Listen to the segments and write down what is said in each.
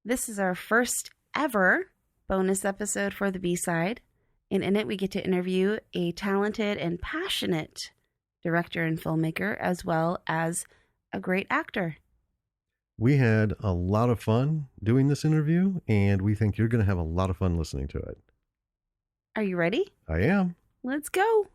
This is our first ever bonus episode for the B-side, and in it we get to interview a talented and passionate director and filmmaker, as well as a great actor. We had a lot of fun doing this interview, and we think you're going to have a lot of fun listening to it. Are you ready? I am. Let's go.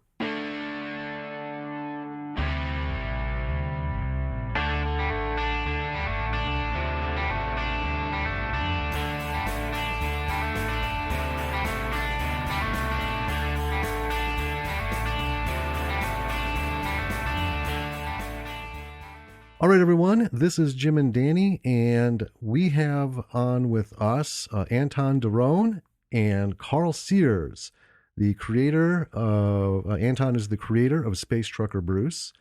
All right, everyone, this is Jim and Danny, and we have on with us Anton Doiron and Karl Sears, the creator of, Anton is the creator of Space Trucker Bruce,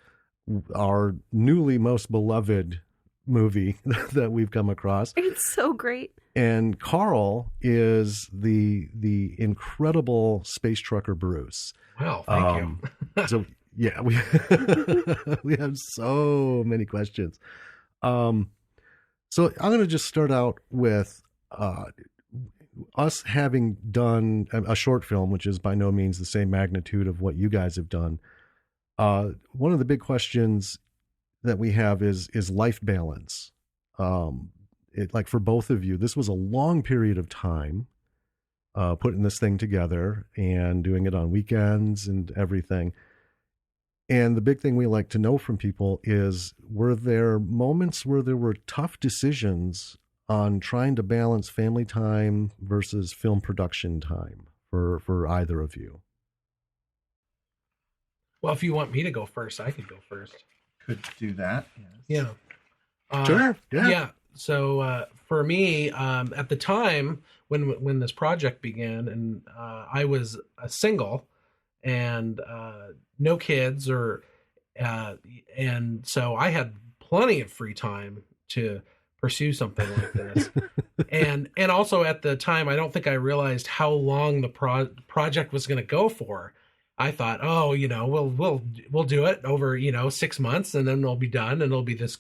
our newly most beloved movie that we've come across. It's so great. And Karl is the incredible Space Trucker Bruce. Wow, thank you. So yeah, we we have so many questions. So I'm going to just start out with us having done a short film, which is by no means the same magnitude of what you guys have done. One of the big questions that we have is life balance. Like for both of you, this was a long period of time putting this thing together and doing it on weekends and everything. And the big thing we like to know from people is, were there moments where there were tough decisions on trying to balance family time versus film production time for either of you? Well, if you want me to go first, I could go first. Could do that. Yeah. Sure. Yeah. Yeah. So for me, at the time when this project began, and I was a single and no kids, and so I had plenty of free time to pursue something like this. and also at the time, I don't think I realized how long the project was going to go for. I thought, we'll do it over 6 months, and then we'll be done, and it'll be this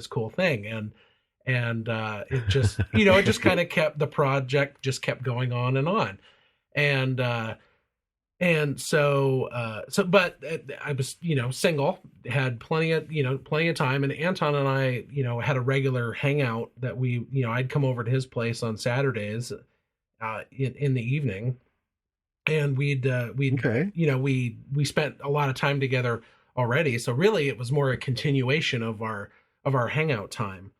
cool thing. And it just it just kind of kept, the project just kept going on and on. And so but I was, single, had plenty of time. And Anton and I, had a regular hangout that we, I'd come over to his place on Saturdays, in the evening. And we'd Okay. We spent a lot of time together already. So really it was more a continuation of our hangout time.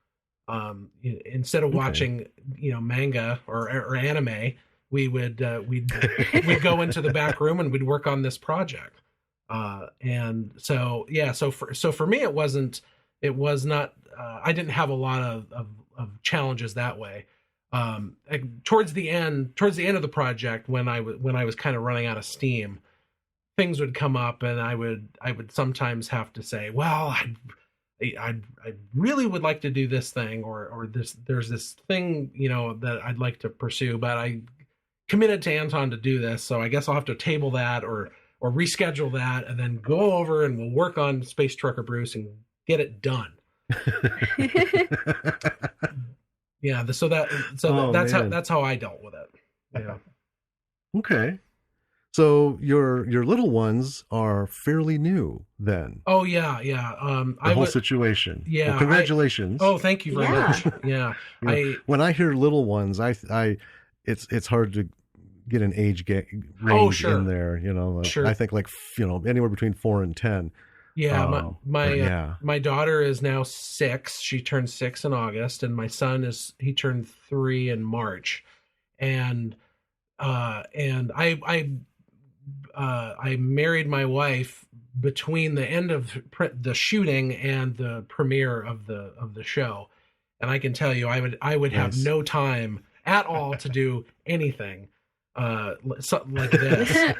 Instead of watching, manga or anime, we'd go into the back room and we'd work on this project. And so, yeah, so for me, it was not, I didn't have a lot of challenges that way. Towards the end of the project, when I was kind of running out of steam, things would come up, and I would sometimes have to say, well, I really would like to do this thing, or there's this thing, that I'd like to pursue, but I committed to Anton to do this, so I guess I'll have to table that or reschedule that, and then go over and we'll work on Space Trucker Bruce and get it done. Yeah, that's how I dealt with it. Yeah. Okay. So your little ones are fairly new then. Oh yeah. The whole situation. Yeah. Well, congratulations. Thank you very much. Yeah. When I hear little ones, it's hard to get an age range sure. in there. Sure. I think anywhere between 4 and 10. Yeah, my daughter is now 6. She turned 6 in August, and my son he turned 3 in March, and I married my wife between the end of the shooting and the premiere of the show, and I can tell you, I would have no time at all to do anything something like this.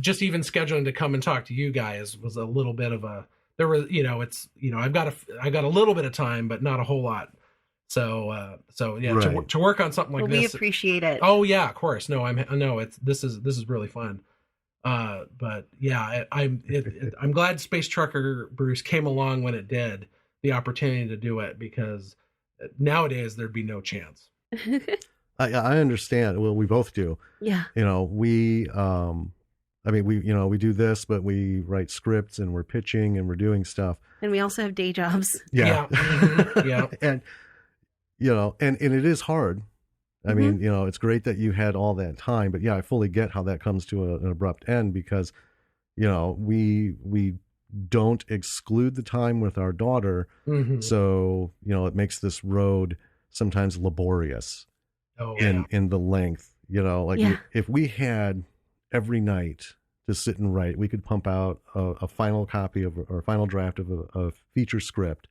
Just even scheduling to come and talk to you guys was a little bit of a, there was, I got a little bit of time, but not a whole lot. So yeah, right. to work on something like this. We appreciate it. Oh yeah, of course. This is really fun. But yeah, I'm glad Space Trucker Bruce came along when it did, the opportunity to do it, because Nowadays, there'd be no chance. I understand. Well, we both do. Yeah. We we do this, but we write scripts and we're pitching and we're doing stuff. And we also have day jobs. Yeah. Mhm. Yeah. And it is hard. I mean, it's great that you had all that time, but yeah, I fully get how that comes to an abrupt end because, we don't exclude the time with our daughter. Mhm. So, it makes this road sometimes laborious Oh, in the length, Yeah. if we had every night to sit and write, we could pump out a final copy of or a final draft of a feature script.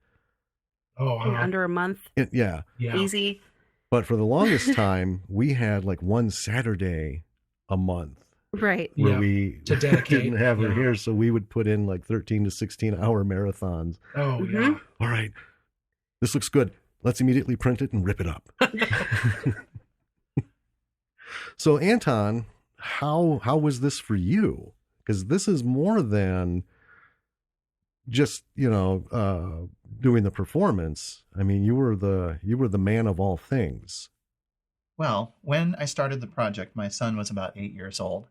Oh, In under a month. Yeah. yeah. Easy. But for the longest time, we had like one Saturday a month Right. where Yeah, we to dedicate. didn't have her Yeah. here. So we would put in like 13 to 16 hour marathons. Oh, Mhm. yeah. All right, this looks good. Let's immediately print it and rip it up. So Anton, how was this for you? Because this is more than just, doing the performance. I mean, you were the man of all things. Well, when I started the project, my son was about 8 years old,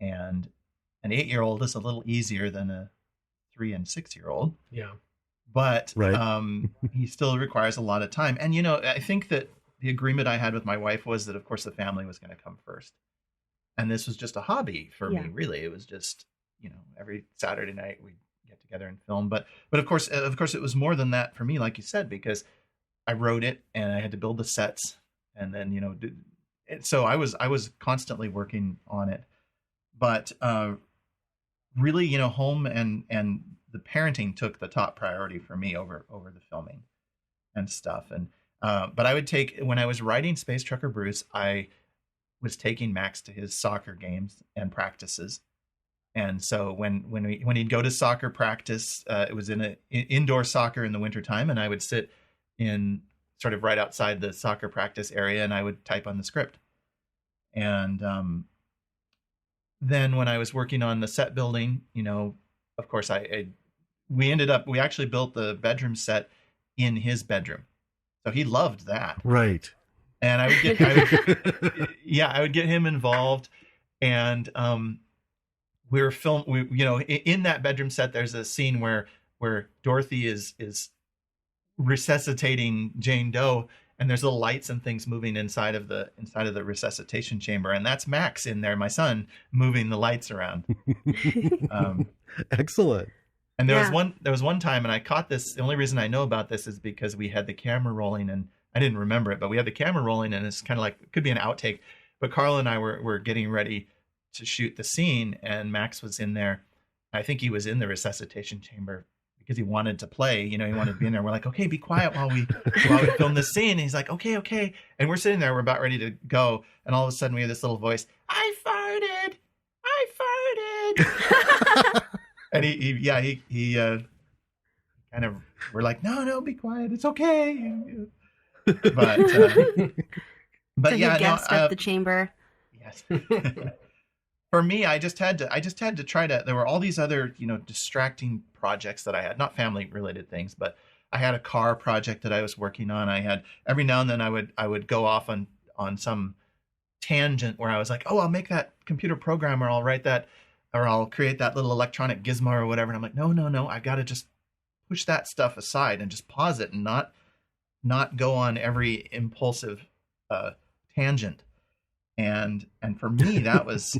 and an 8-year-old is a little easier than a 3 and 6-year-old, Yeah. but Right. he still requires a lot of time. And I think that the agreement I had with my wife was that, of course, the family was going to come first, and this was just a hobby for Yeah. me. Really, it was just every Saturday night we'd get together and film. But of course, it was more than that for me, like you said, because I wrote it and I had to build the sets. And then, so I was constantly working on it, but really, home and the parenting took the top priority for me over the filming and stuff. And but I would when I was writing Space Trucker Bruce, I was taking Max to his soccer games and practices. And so when he'd go to soccer practice, it was in indoor soccer in the wintertime, and I would sit in sort of right outside the soccer practice area, and I would type on the script. And then when I was working on the set building, of course, we actually built the bedroom set in his bedroom, so he loved that. Right. And I would get him involved, and we were in that bedroom set. There's a scene where Dorothy is resuscitating Jane Doe, and there's little lights and things moving inside of the resuscitation chamber, and that's Max in there, my son, moving the lights around. Excellent. And there was one time, and I caught this. The only reason I know about this is because we had the camera rolling, and I didn't remember it, but we had the camera rolling, and it's kind of like, it could be an outtake, but Carl and I were getting ready to shoot the scene, and Max was in there. I think he was in the resuscitation chamber because he wanted to play, he wanted to be in there. We're like, okay, be quiet while we film this scene. And he's like, okay. And we're sitting there, we're about ready to go. And all of a sudden we hear this little voice, I farted. And he kind of, we're like, no, be quiet. It's okay. But So yeah, he gassed up the chamber. Yes. For me, I just had to try to. There were all these other, distracting projects that I had, not family related things, but I had a car project that I was working on. I had every now and then I would go off on some tangent where I was like, oh, I'll make that computer program, or I'll write that, or I'll create that little electronic gizmo or whatever. And I'm like, no, I've got to just push that stuff aside and just pause it and not go on every impulsive tangent. And for me, that was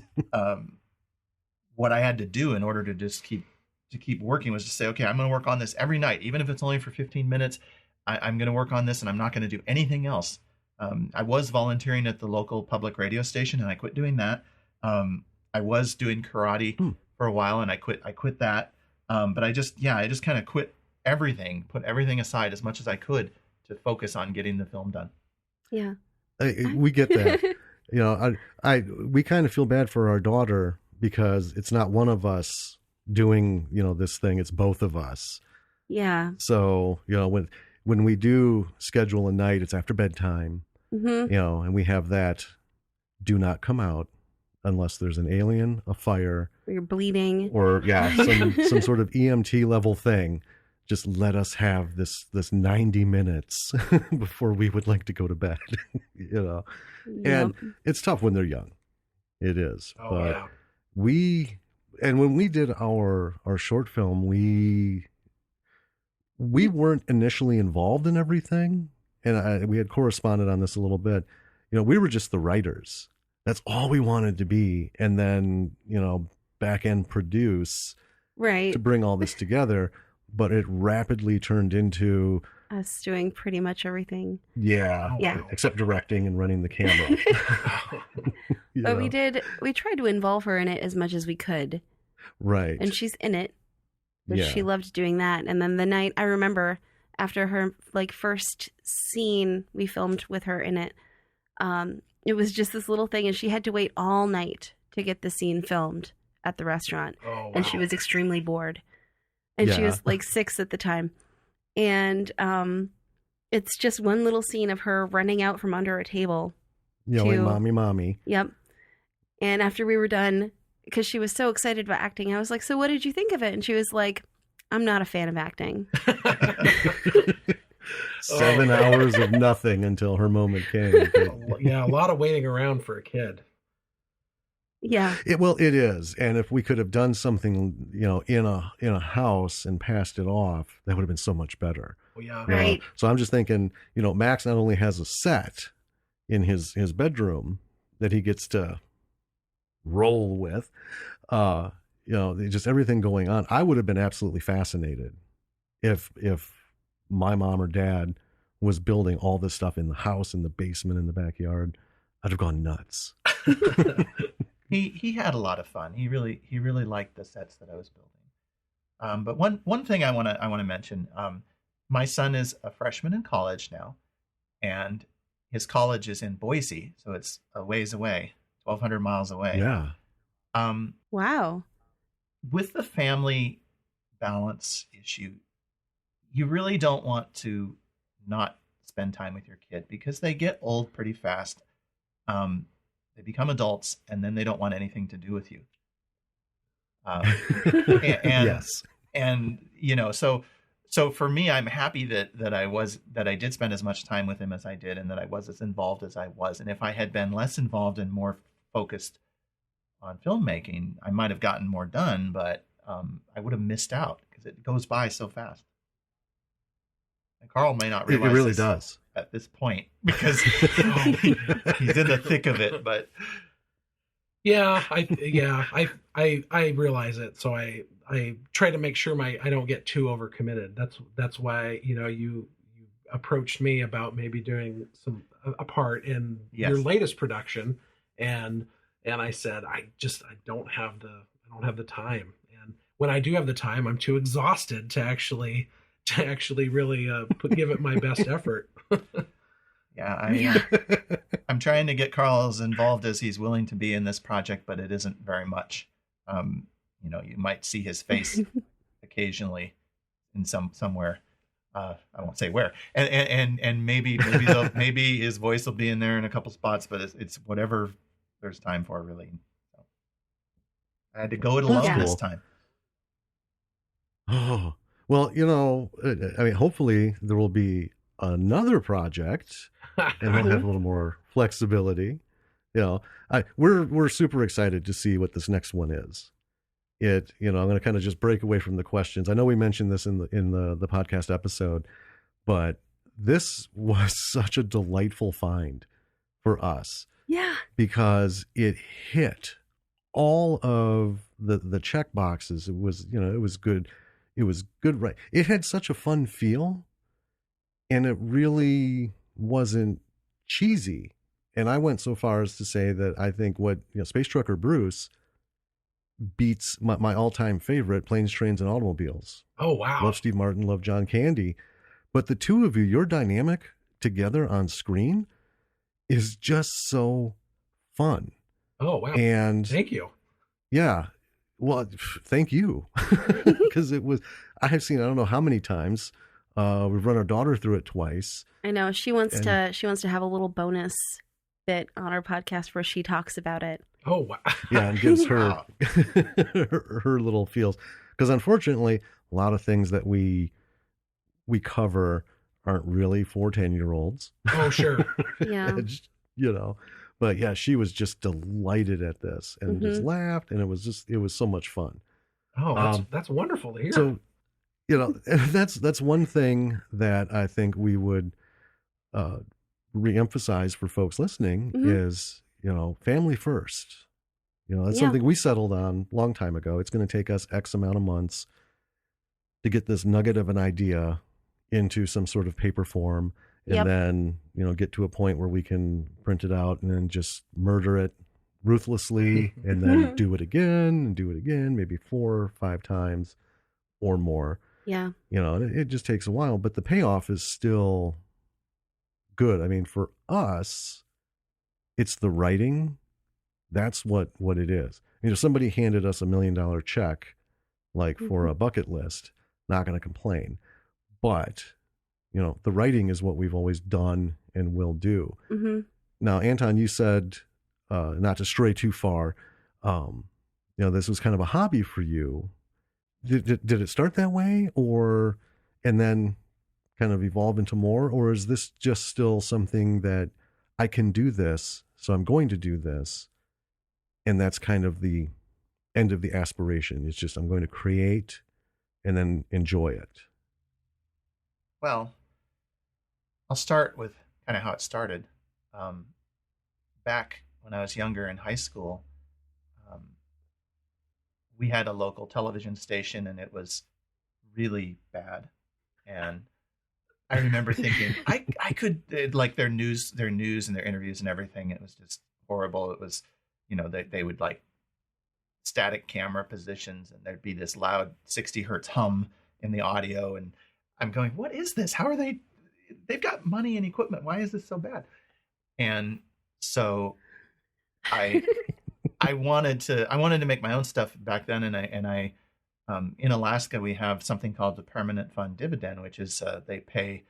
what I had to do in order to just keep working, was to say, okay, I'm going to work on this every night, even if it's only for 15 minutes. I'm going to work on this, and I'm not going to do anything else. I was volunteering at the local public radio station, and I quit doing that. I was doing karate for a while, and I quit that. But I just kind of quit everything, put everything aside as much as I could to focus on getting the film done. Yeah. We get that. We kind of feel bad for our daughter because it's not one of us doing, this thing. It's both of us. Yeah. So, when we do schedule a night, it's after bedtime, Mm-hmm. And we have that do not come out unless there's an alien, a fire, Or you're bleeding. or some sort of EMT level thing. just let us have this 90 minutes before we would like to go to bed, you know. Yep. And it's tough when they're young. It is. Oh, but yeah. when we did our short film, we weren't initially involved in everything. And we had corresponded on this a little bit. You know, we were just the writers. That's all we wanted to be. And then, you know, back end produce Right. to bring all this together. But it rapidly turned into Us doing pretty much everything. yeah, Yeah. except directing and running the camera. You But know? we tried to involve her in it as much as we could. Right. And she's in it. But Yeah. she loved doing that. And then the night, I remember after her like first scene we filmed with her in it, it was just this little thing, and she had to wait all night to get the scene filmed at the restaurant. Oh, wow. And she was extremely bored. And she Yeah. was like 6 at the time. And it's just one little scene of her running out from under a table. Yelling, to- mommy, mommy. Yep. And after we were done, because she was so excited about acting, I was like, so what did you think of it? And she was like, I'm not a fan of acting. 7 Oh. hours of nothing until her moment came. Yeah, a lot of waiting around for a kid. Yeah. It is. And if we could have done something, you know, in a house and passed it off, that would have been so much better. Oh, yeah. you know? Right. So I'm just thinking, you know, Max not only has a set in his bedroom that he gets to roll with, you know, just everything going on. I would have been absolutely fascinated if my mom or dad was building all this stuff in the house, in the basement, in the backyard. I'd have gone nuts. He had a lot of fun. He really liked the sets that I was building. But one thing I want to mention, my son is a freshman in college now, and his college is in Boise, so it's a ways away, 1,200 miles away. Yeah. Wow. With the family balance issue, you really don't want to not spend time with your kid because they get old pretty fast. They become adults, and then they don't want anything to do with you. Yes. And you know, so for me, I'm happy that I did spend as much time with him as I did, and that I was as involved as I was. And if I had been less involved and more focused on filmmaking, I might have gotten more done, but I would have missed out because it goes by so fast. And Karl may not realize It really this does. at this point because he's in the thick of it. But Yeah, I realize it. So I try to make sure I don't get too overcommitted. That's why, you know, you approached me about maybe doing a part in your latest production, and I said I don't have the time. And when I do have the time, I'm too exhausted to actually really give it my best effort. I'm trying to get Karl as involved as he's willing to be in this project, but it isn't very much. You know, you might see his face occasionally in somewhere. I won't say where, and maybe his voice will be in there in a couple spots, but it's whatever there's time for, really. So I had to go it alone this time. Oh, well, you know, I mean, hopefully there will be another project and we'll have a little more flexibility. You know, we're super excited to see what this next one is. You know, I'm going to kind of just break away from the questions. I know we mentioned this in the podcast episode, but this was such a delightful find for us. Yeah. Because it hit all of the check boxes. It was, you know, it was good. It was good. Right. It had such a fun feel, and it really wasn't cheesy. And I went so far as to say that I think Space Trucker Bruce beats my all-time favorite, Planes, Trains, and Automobiles. Oh, wow. Love Steve Martin, love John Candy. But the two of you, your dynamic together on screen is just so fun. Oh, wow. And thank you. Yeah. Well, thank you. Because I have seen, I don't know how many times. We've run our daughter through it twice. I know. She wants to have a little bonus bit on our podcast where she talks about it. Oh, wow. Yeah, and gives her her little feels. Because unfortunately, a lot of things that we we cover aren't really for 10-year-olds. Oh, sure. Yeah. You know, but yeah, she was just delighted at this and just laughed, and it was so much fun. Oh, that's wonderful to hear. So, you know, that's one thing that I think we would reemphasize for folks listening is, you know, family first. You know, that's something we settled on a long time ago. It's going to take us X amount of months to get this nugget of an idea into some sort of paper form, and then, you know, get to a point where we can print it out and then just murder it ruthlessly and then do it again, maybe 4 or 5 times or more. Yeah. You know, it just takes a while, but the payoff is still good. I mean, for us, it's the writing. That's what it is. You know, somebody handed us $1 million check, like for a bucket list, not going to complain. But, you know, the writing is what we've always done and will do. Now, Anton, you said, not to stray too far, you know, this was kind of a hobby for you. Did it start that way, and then kind of evolve into more, or is this just still something that I can do this, so I'm going to do this, and that's kind of the end of the aspiration? It's just I'm going to create and then enjoy it. Well, I'll start with kind of how it started. Back when I was younger in high school, we had a local television station, and it was really bad. And I remember thinking, I could, like, their news and their interviews and everything, it was just horrible. It was, you know, they would like static camera positions, and there'd be this loud 60 hertz hum in the audio, and I'm going, what is this? How are they've got money and equipment. Why is this so bad? And so I wanted to make my own stuff back then. And I in Alaska, we have something called the permanent fund dividend, which is, they pay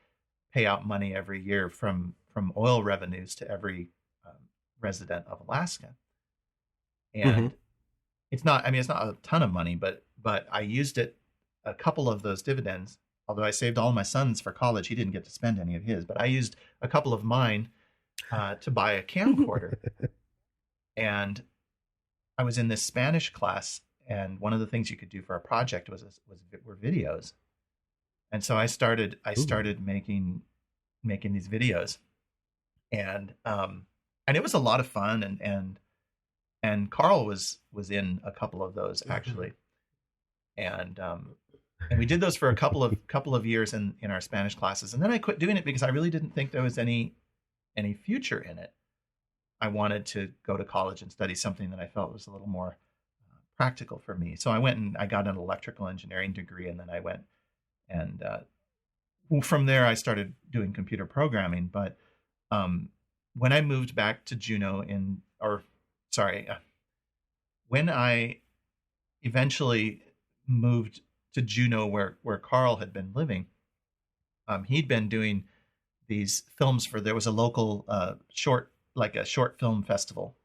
out money every year from oil revenues to every resident of Alaska. And it's not a ton of money, but I used it, a couple of those dividends. Although I saved all my sons for college, he didn't get to spend any of his, but I used a couple of mine to buy a camcorder. And I was in this Spanish class, and one of the things you could do for a project were videos. And so I started making these videos, and it was a lot of fun. And Karl was in a couple of those, actually, and we did those for a couple of years in our Spanish classes, and then I quit doing it because I really didn't think there was any future in it. I wanted to go to college and study something that I felt was a little more practical for me. So I went and I got an electrical engineering degree, and then I went and from there I started doing computer programming. But when I moved back to Juneau when I eventually moved to Juneau, where Karl had been living, he'd been doing these films there was a local short film festival,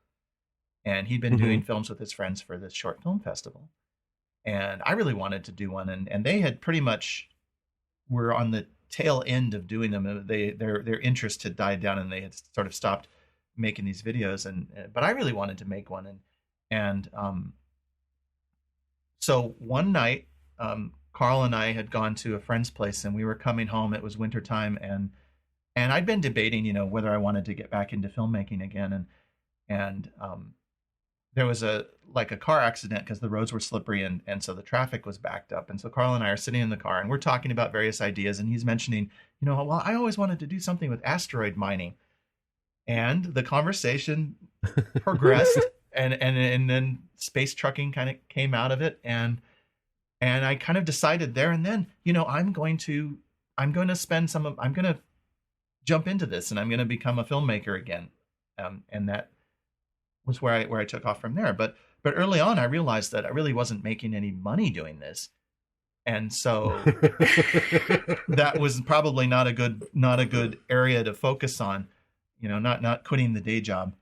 and he'd been doing films with his friends for this short film festival. And I really wanted to do one, and they had pretty much were on the tail end of doing them. Their interest had died down, and they had sort of stopped making these videos. But I really wanted to make one, and so one night, Karl and I had gone to a friend's place, and we were coming home. It was wintertime, and I'd been debating, you know, whether I wanted to get back into filmmaking again. And there was a car accident because the roads were slippery, and so the traffic was backed up. And so Karl and I are sitting in the car, and we're talking about various ideas, and he's mentioning, you know, well, I always wanted to do something with asteroid mining. And the conversation progressed, and then space trucking kind of came out of it, and I kind of decided there and then, you know, I'm going to jump into this, and I'm going to become a filmmaker again. And that was where I took off from there. But early on, I realized that I really wasn't making any money doing this. And so that was probably not a good area to focus on, you know, not quitting the day job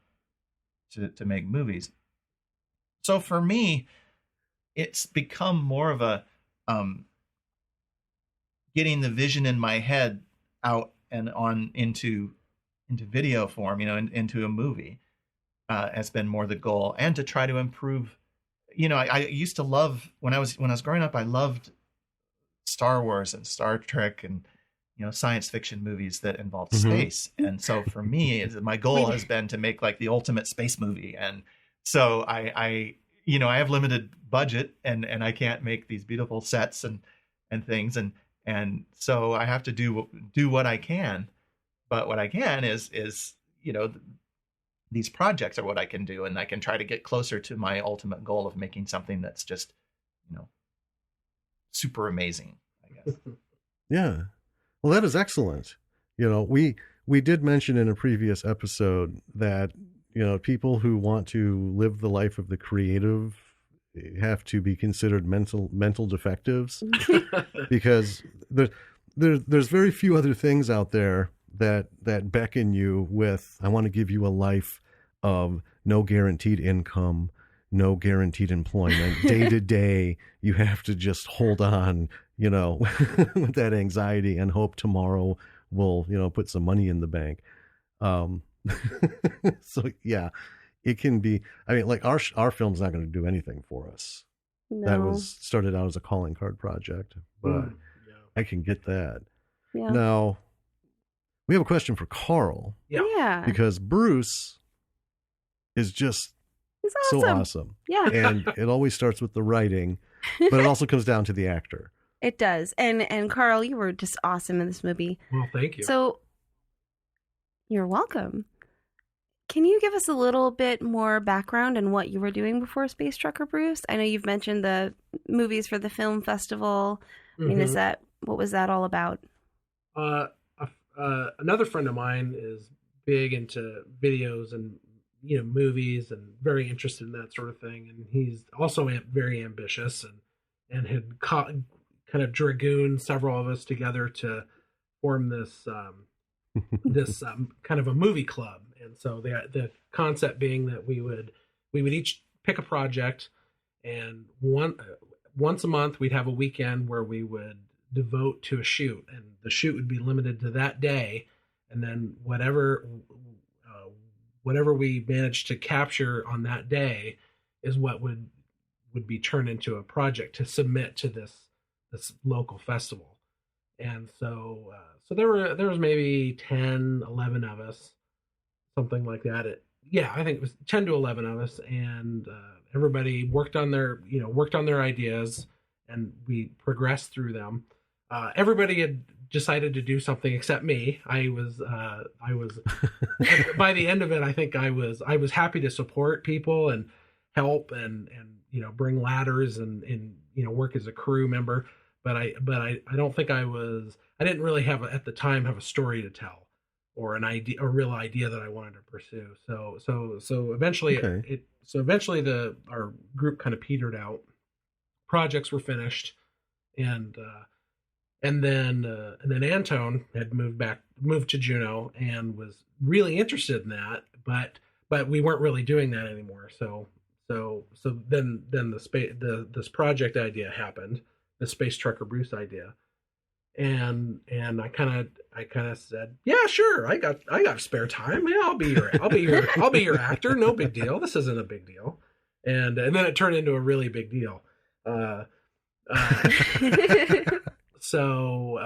to make movies. So for me, it's become more of a getting the vision in my head out and on into video form, into a movie, has been more the goal, and to try to improve. I used to love when I was growing up. I loved Star Wars and Star Trek and science fiction movies that involved space. And so for me, my goal has been to make like the ultimate space movie. And so I have limited budget and I can't make these beautiful sets and things. And so I have to do what I can, but what I can is these projects are what I can do. And I can try to get closer to my ultimate goal of making something that's just, super amazing, I guess. Yeah. Well, that is excellent. We did mention in a previous episode that, people who want to live the life of the creative have to be considered mental defectives because there's very few other things out there that beckon you with, I want to give you a life of no guaranteed income, no guaranteed employment, day to day. You have to just hold on, with that anxiety and hope tomorrow will, put some money in the bank. So yeah, it can be, like our film's not going to do anything for us. No. That was started out as a calling card project, but I can get that. Yeah. Now we have a question for Karl. Yeah. Because Bruce is just He's awesome. so awesome. Yeah. And it always starts with the writing, but it also comes down to the actor. It does. And Karl, you were just awesome in this movie. Well, thank you. So you're welcome. Can you give us a little bit more background on what you were doing before Space Trucker Bruce? I know you've mentioned the movies for the film festival. I mean, what was that all about? Another friend of mine is big into videos and movies and very interested in that sort of thing, and he's also very ambitious and had kind of dragooned several of us together to form this kind of a movie club. And so the concept being that we would each pick a project, and once a month we'd have a weekend where we would devote to a shoot, and the shoot would be limited to that day, and then whatever we managed to capture on that day is what would be turned into a project to submit to this local festival. And so there was maybe 10, 11 of us, something like that. I think it was 10 to 11 of us, and everybody worked on their ideas, and we progressed through them. Everybody had decided to do something except me. I was by the end of it, I think I was happy to support people and help and bring ladders and work as a crew member. But I don't think I didn't really have at the time have a story to tell or a real idea that I wanted to pursue. So eventually our group kind of petered out. Projects were finished, and then Anton had moved to Juneau and was really interested in that, but we weren't really doing that anymore. So then this project idea happened, the Space Trucker Bruce idea, and I kind of said, yeah, sure, I got spare time. Yeah, I'll be your actor. No big deal. This isn't a big deal. And then it turned into a really big deal. So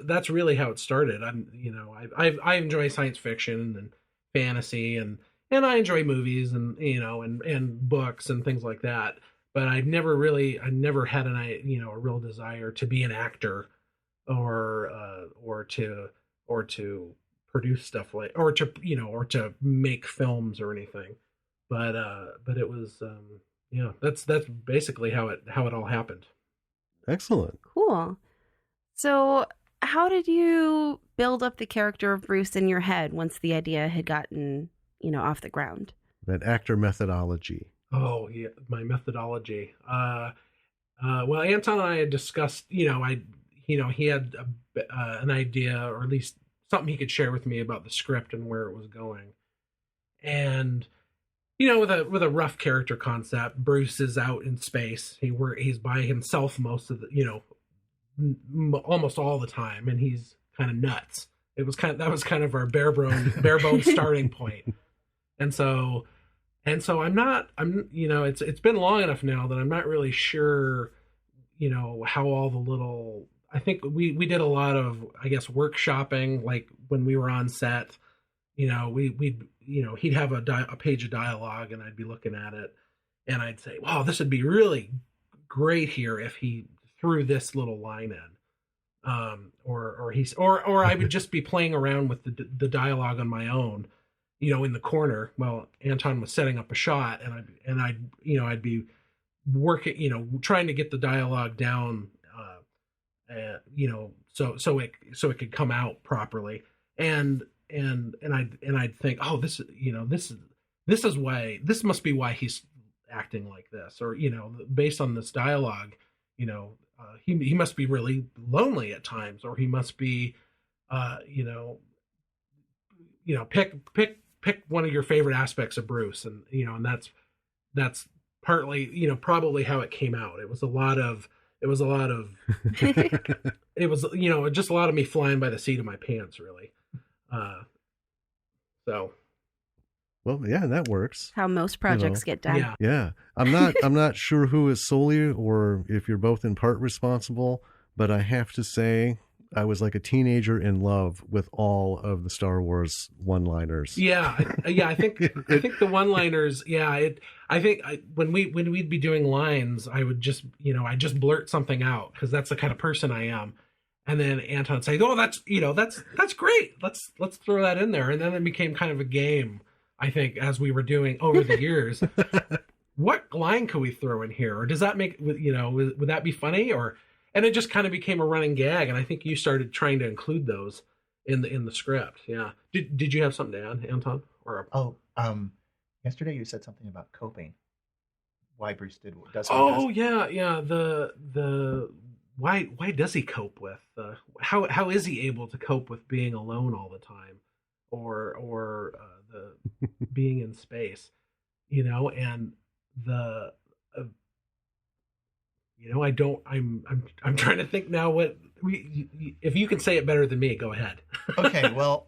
that's really how it started. I enjoy science fiction and fantasy and I enjoy movies and books and things like that. But I never had a real desire to be an actor or to produce stuff or to make films or anything. But it was that's basically how it all happened. Excellent. Cool. So how did you build up the character of Bruce in your head once the idea had gotten, off the ground? That actor methodology. Oh, yeah, my methodology. Well, Anton and I had discussed, he had an idea, or at least something he could share with me about the script and where it was going. And with a rough character concept, Bruce is out in space. He's by himself most of almost all the time, and he's kind of nuts. That was kind of our bare bones starting point. And so I'm it's been long enough now that I'm not really sure, how all the little, I think we did a lot of, I guess, workshopping, like when we were on set, he'd have a page of dialogue and I'd be looking at it and I'd say, wow, this would be really great here if he threw this little line in. Or I would just be playing around with the dialogue on my own, in the corner while Anton was setting up a shot, and I'd be working, trying to get the dialogue down, so it could come out properly, and I'd think, oh, this must be why he's acting like this, or based on this dialogue, he must be really lonely at times, or he must be, pick one of your favorite aspects of Bruce, and and that's partly, probably how it came out. It was just a lot of me flying by the seat of my pants, really. Well, yeah, that works. How most projects get done. Yeah. Yeah. I'm not sure who is solely or if you're both in part responsible, but I have to say I was like a teenager in love with all of the Star Wars one-liners. Yeah. I think the one-liners, when we'd be doing lines, I would just, I just blurt something out because that's the kind of person I am. And then Anton would say, "Oh, that's great. Let's throw that in there." And then it became kind of a game, I think, as we were doing over the years. What line could we throw in here? Or does that make, would that be funny? And it just kind of became a running gag. And I think you started trying to include those in the script. Yeah. Did you have something to add, Anton? Yesterday you said something about coping. Why Bruce does. Yeah. Why does he cope with, how is he able to cope with being alone all the time? Or the being in space, and the, I'm trying to think now if you can say it better than me, go ahead. Okay. Well,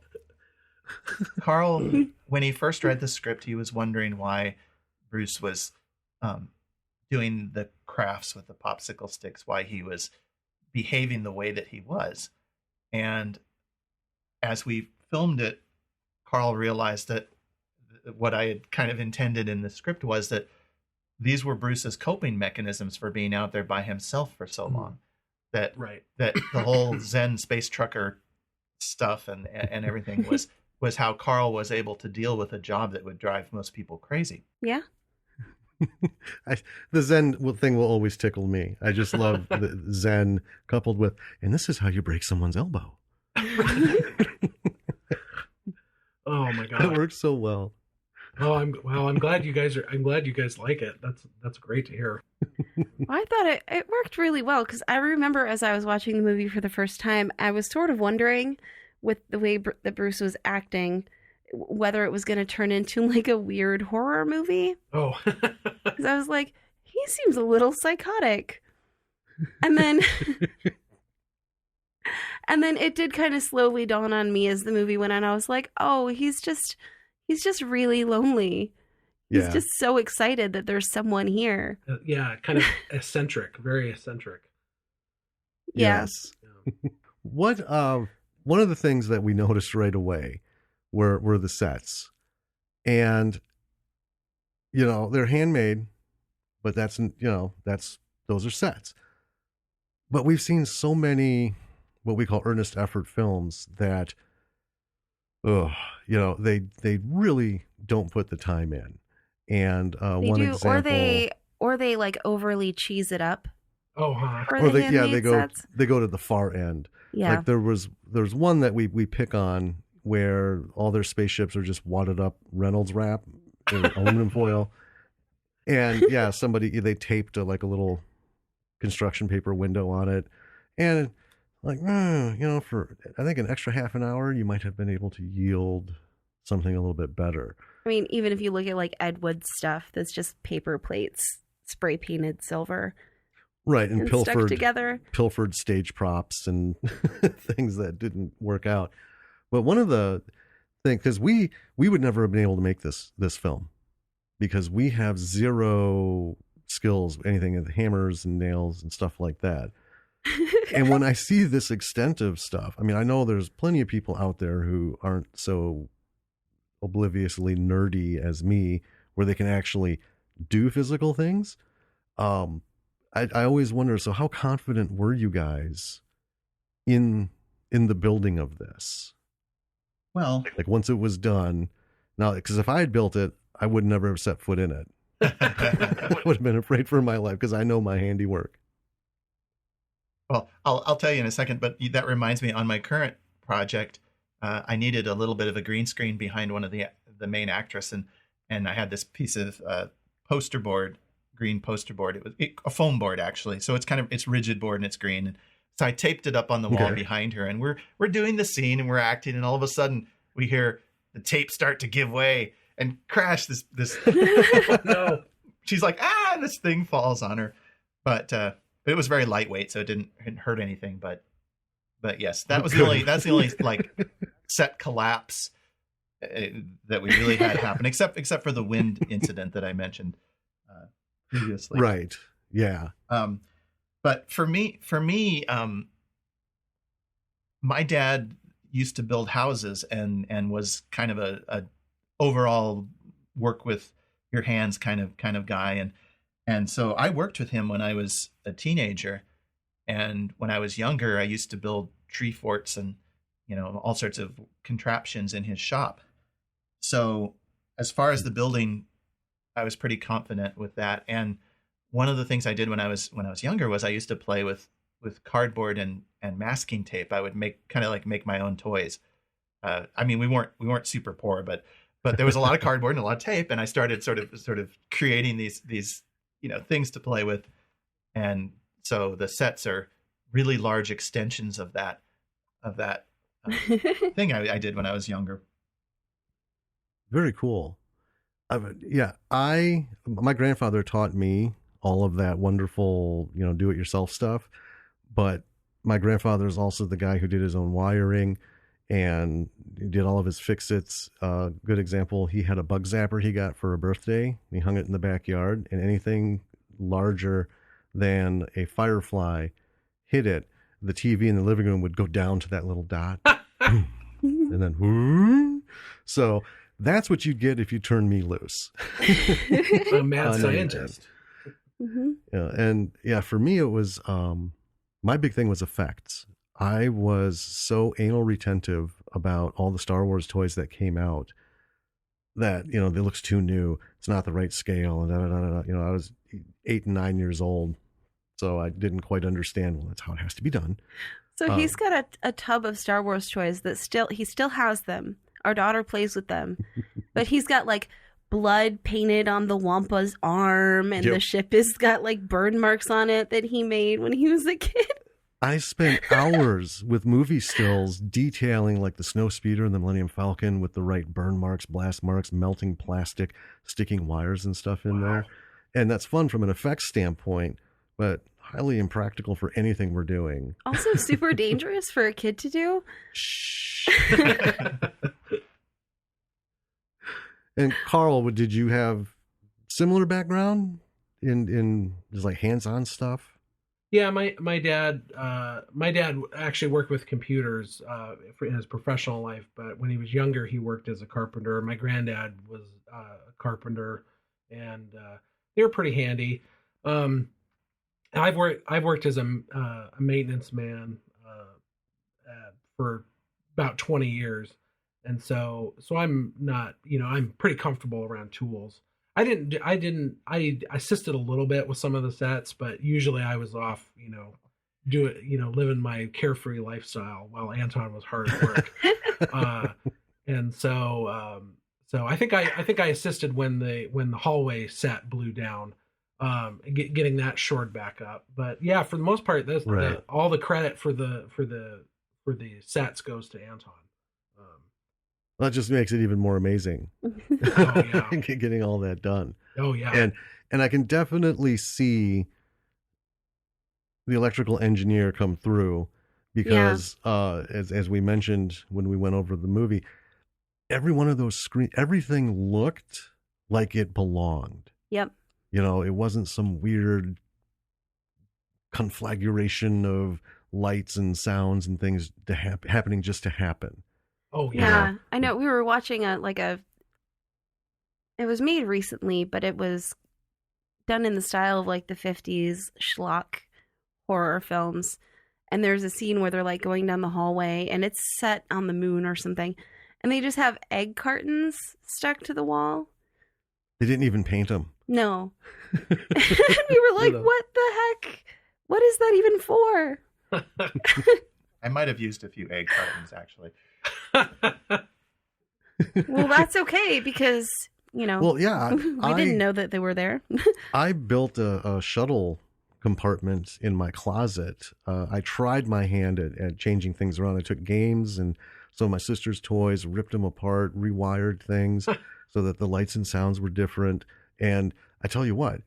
Karl, when he first read the script, he was wondering why Bruce was, doing the crafts with the popsicle sticks, why he was behaving the way that he was. And as we filmed it, Karl realized that what I had kind of intended in the script was that these were Bruce's coping mechanisms for being out there by himself for so long. That the whole Zen space trucker stuff and everything was how Karl was able to deal with a job that would drive most people crazy. Yeah. The Zen thing will always tickle me. I just love the Zen coupled with, and this is how you break someone's elbow. Oh my God. It works so well. Oh, I'm glad you guys like it. That's great to hear. I thought it worked really well because I remember as I was watching the movie for the first time, I was sort of wondering with the way that Bruce was acting, whether it was going to turn into like a weird horror movie. Oh. Because I was like, he seems a little psychotic. And then it did kind of slowly dawn on me as the movie went on. I was like, oh, he's just really lonely. He's just so excited that there's someone here. Yeah, kind of eccentric, very eccentric. Yeah. Yes. What one of the things that we noticed right away were the sets. And they're handmade, but those are sets. But we've seen so many what we call earnest effort films that they really don't put the time in. And example, or they like overly cheese it up. Oh, huh. They go to the far end. Yeah. Like there's one that we pick on where all their spaceships are just wadded up Reynolds wrap in aluminum foil. And yeah, they taped a little construction paper window on it. And for I think an extra half an hour, you might have been able to yield something a little bit better. I mean, even if you look at like Ed Wood's stuff, that's just paper plates, spray painted silver. Right, and stuck together. pilfered stage props and things that didn't work out. But one of the things, because we would never have been able to make this film because we have zero skills, anything with hammers and nails and stuff like that. And when I see this extent of stuff, I mean, I know there's plenty of people out there who aren't so obliviously nerdy as me, where they can actually do physical things. I always wonder, so how confident were you guys in the building of this? Well, like once it was done, now, because if I had built it, I would never have set foot in it. I would have been afraid for my life because I know my handiwork. Well, I'll tell you in a second, but that reminds me, on my current project, I needed a little bit of a green screen behind one of the main actress, and I had this piece of poster board, green poster board. It was a foam board actually, so it's rigid board and it's green. And so I taped it up on the wall behind her, and we're doing the scene and we're acting, and all of a sudden we hear the tape start to give way and crash. This no, she's like, and this thing falls on her, but it was very lightweight, so it didn't hurt anything. But yes, that's the only like set collapse that we really had happen, except for the wind incident that I mentioned previously. Right. Yeah. But for me, my dad used to build houses and was kind of a overall work with your hands kind of guy, and so I worked with him when I was a teenager, and when I was younger, I used to build tree forts and all sorts of contraptions in his shop. So as far as the building, I was pretty confident with that. And one of the things I did when I was younger was I used to play with cardboard and masking tape. I would make my own toys. I mean, we weren't super poor, but there was a lot of cardboard and a lot of tape, and I started sort of creating these things to play with. And so the sets are really large extensions of that thing I did when I was younger. Very cool. My grandfather taught me all of that wonderful, do-it-yourself stuff. But my grandfather is also the guy who did his own wiring and did all of his fix-its. Good example, he had a bug zapper he got for a birthday. And he hung it in the backyard, and anything larger than a firefly hit it, the TV in the living room would go down to that little dot. And then, whoo. So that's what you'd get if you turned me loose. A mad scientist. Mm-hmm. Yeah, and for me, it was my big thing was effects. I was so anal retentive about all the Star Wars toys that came out that it looks too new. It's not the right scale, and I was 8 and 9 years old, so I didn't quite understand. Well, that's how it has to be done. So he's got a tub of Star Wars toys that he still has them. Our daughter plays with them, but he's got like blood painted on the Wampa's arm, and the ship has got like burn marks on it that he made when he was a kid. I spent hours with movie stills detailing like the Snowspeeder and the Millennium Falcon with the right burn marks, blast marks, melting plastic, sticking wires and stuff in there. And that's fun from an effects standpoint, but highly impractical for anything we're doing. Also super dangerous for a kid to do. Shh. And Karl, did you have similar background in just like hands-on stuff? Yeah, my dad actually worked with computers in his professional life, but when he was younger, he worked as a carpenter. My granddad was a carpenter, and they were pretty handy. I've worked as a maintenance man for about 20 years, and so I'm not, I'm pretty comfortable around tools. I assisted a little bit with some of the sets, but usually I was off, living my carefree lifestyle while Anton was hard at work. And so I think I assisted when the hallway set blew down, getting that shored back up. But yeah, for the most part, all the credit for the sets goes to Anton. That just makes it even more amazing. Oh, yeah. Getting all that done. Oh yeah. And I can definitely see the electrical engineer come through because as we mentioned when we went over the movie, every one of those screens, everything looked like it belonged. Yep. You know, it wasn't some weird conflagration of lights and sounds and things happening just to happen. Oh Yeah, I know. We were watching it was made recently, but it was done in the style of like the 50s schlock horror films. And there's a scene where they're like going down the hallway and it's set on the moon or something. And they just have egg cartons stuck to the wall. They didn't even paint them. No. And we were like, what the heck? What is that even for? I might have used a few egg cartons, actually. Well, that's okay because, you know, well, yeah, we didn't know that they were there. I built a shuttle compartment in my closet. I tried my hand at changing things around. I took games and some of my sister's toys, ripped them apart, rewired things so that the lights and sounds were different. And I tell you what,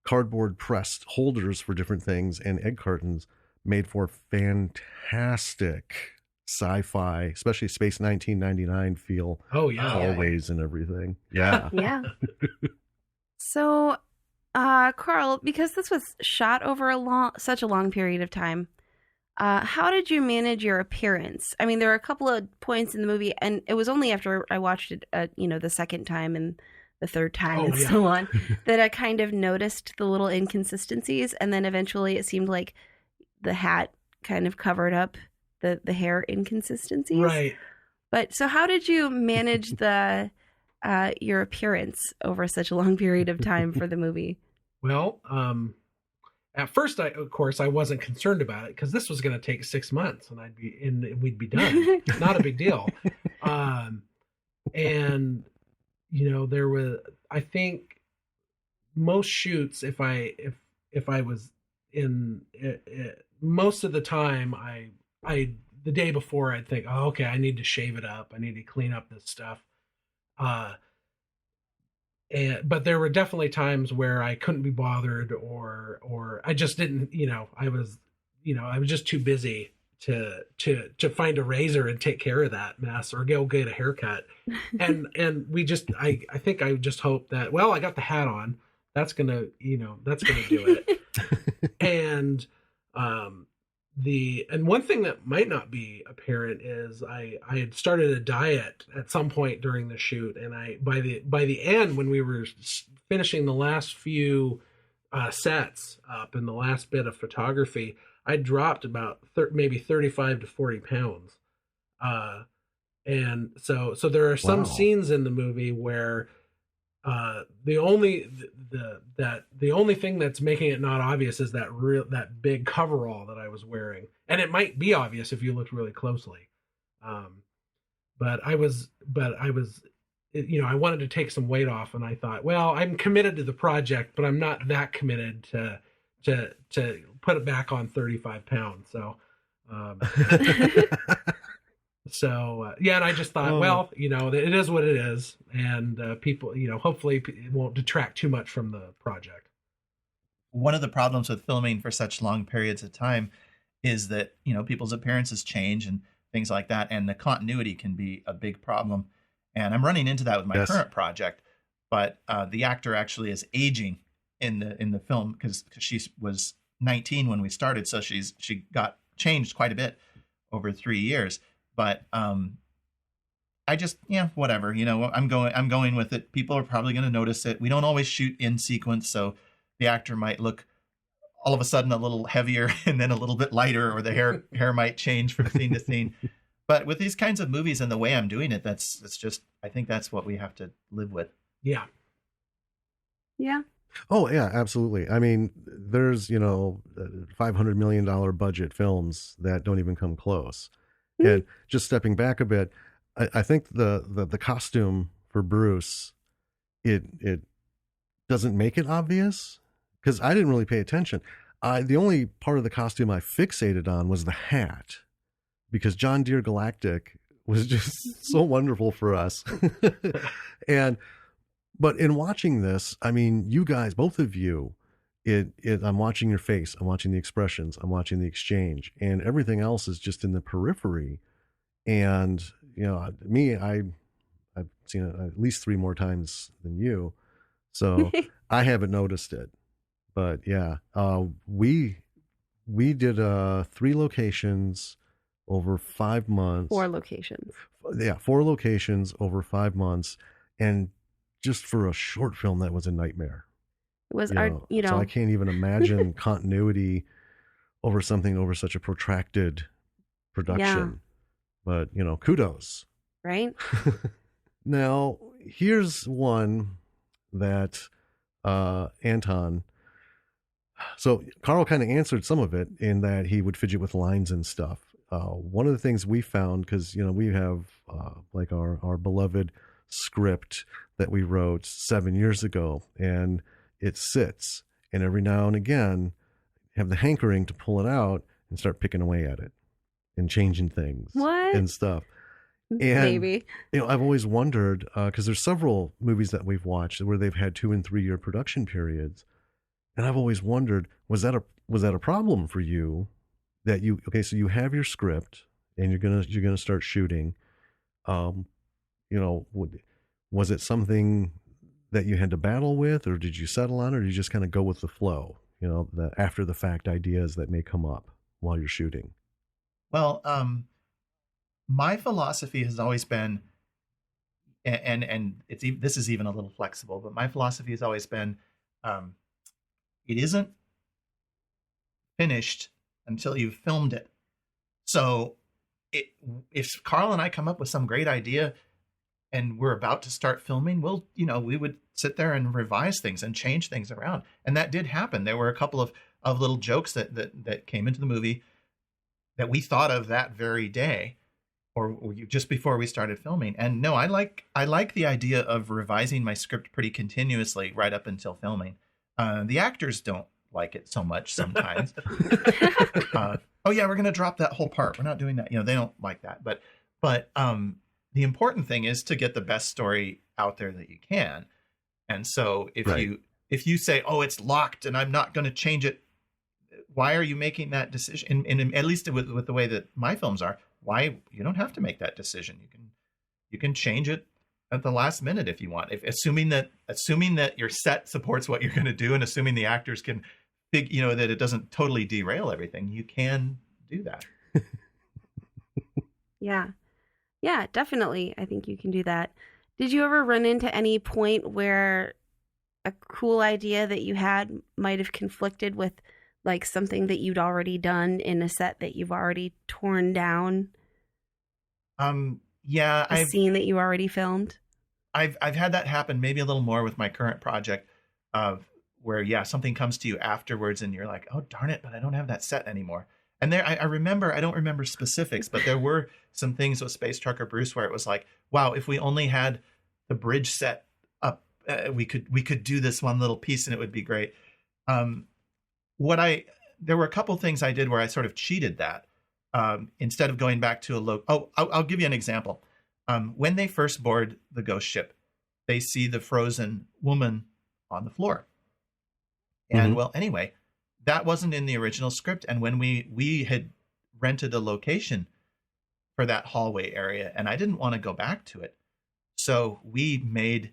cardboard pressed holders for different things and egg cartons made for fantastic sci-fi, especially Space 1999 feel. Oh yeah, hallways and everything. Yeah. Yeah. So, Karl, because this was shot over such a long period of time, how did you manage your appearance? I mean, there were a couple of points in the movie, and it was only after I watched it, the second time and the third time so on, that I kind of noticed the little inconsistencies, and then eventually it seemed like the hat kind of covered up the hair inconsistencies. Right. But so how did you manage your appearance over such a long period of time for the movie? Well, at first, of course, I wasn't concerned about it because this was going to take 6 months and we'd be done. Not a big deal. And there was, I think most shoots, if I was in it, most of the time, the day before I'd think, oh, okay, I need to shave it up. I need to clean up this stuff. But there were definitely times where I couldn't be bothered or I just didn't, I was just too busy to find a razor and take care of that mess or go get a haircut. And I think I just hope that, well, I got the hat on. That's going to do it. And, and one thing that might not be apparent is I had started a diet at some point during the shoot, and by the end, when we were finishing the last few sets up in the last bit of photography, I dropped about maybe 35 to 40 pounds, and so there are some scenes in the movie where the only thing that's making it not obvious is that big coverall that I was wearing, and it might be obvious if you looked really closely. But I wanted to take some weight off, and I thought, well, I'm committed to the project, but I'm not that committed to put it back on 35 pounds. So. And I just thought, well, it is what it is. And people, hopefully it won't detract too much from the project. One of the problems with filming for such long periods of time is that, people's appearances change and things like that. And the continuity can be a big problem. And I'm running into that with my current project. But the actor actually is aging in the film because she was 19 when we started. So she got changed quite a bit over 3 years. But I just, whatever, I'm going with it. People are probably going to notice it. We don't always shoot in sequence, so the actor might look all of a sudden a little heavier and then a little bit lighter, or the hair might change from scene to scene. But with these kinds of movies and the way I'm doing it, that's just, I think that's what we have to live with. Yeah. Yeah. Oh yeah, absolutely. I mean, there's $500 million budget films that don't even come close. And just stepping back a bit, I think the costume for Bruce, it doesn't make it obvious because I didn't really pay attention. The only part of the costume I fixated on was the hat because John Deere Galactic was just so wonderful for us. But in watching this, I mean, you guys, both of you, I'm watching your face, I'm watching the expressions, I'm watching the exchange, and everything else is just in the periphery. And me, I've seen it at least 3 more times than you, so I haven't noticed it. But yeah, we did 3 locations over 5 months. 4 locations. Yeah, 4 locations over 5 months, and just for a short film, that was a nightmare. It was So I can't even imagine continuity over something over such a protracted production. Yeah. But kudos. Right. Now here's one that Anton. So Karl kind of answered some of it in that he would fidget with lines and stuff. One of the things we found, because we have like our beloved script that we wrote 7 years ago, and it sits, and every now and again have the hankering to pull it out and start picking away at it and changing things and stuff. And maybe I've always wondered, because there's several movies that we've watched where they've had 2 and 3 year production periods, and I've always wondered, was that a problem for you? That so you have your script and you're gonna start shooting. Was it something that you had to battle with, or did you settle on it, or did you just kind of go with the flow? The after the fact ideas that may come up while you're shooting. Well, my philosophy has always been, and this is even a little flexible, but my philosophy has always been, it isn't finished until you've filmed it. So if Karl and I come up with some great idea and we're about to start filming, we would sit there and revise things and change things around. And that did happen. There were a couple of little jokes that came into the movie that we thought of that very day or just before we started filming. And no, I like the idea of revising my script pretty continuously right up until filming. The actors don't like it so much sometimes. Oh yeah, we're going to drop that whole part. We're not doing that. They don't like that. But the important thing is to get the best story out there that you can. And so if you say, oh, it's locked and I'm not going to change it, why are you making that decision? And at least with the way that my films are, why you don't have to make that decision. You can change it at the last minute if you want. Assuming that your set supports what you're going to do, and assuming the actors can that it doesn't totally derail everything, you can do that. Yeah, definitely. I think you can do that. Did you ever run into any point where a cool idea that you had might have conflicted with like something that you'd already done in a set that you've already torn down? Yeah, a scene that you already filmed. I've had that happen maybe a little more with my current project, where something comes to you afterwards and you're like, oh darn it, but I don't have that set anymore. And there, I don't remember specifics, but there were some things with Space Trucker Bruce where it was like, wow, if we only had the bridge set up, we could do this one little piece and it would be great. There were a couple things I did where I sort of cheated that. Instead of going back to I'll give you an example. When they first board the ghost ship, they see the frozen woman on the floor. And well, anyway, that wasn't in the original script. And when we had rented a location for that hallway area, and I didn't want to go back to it. So we made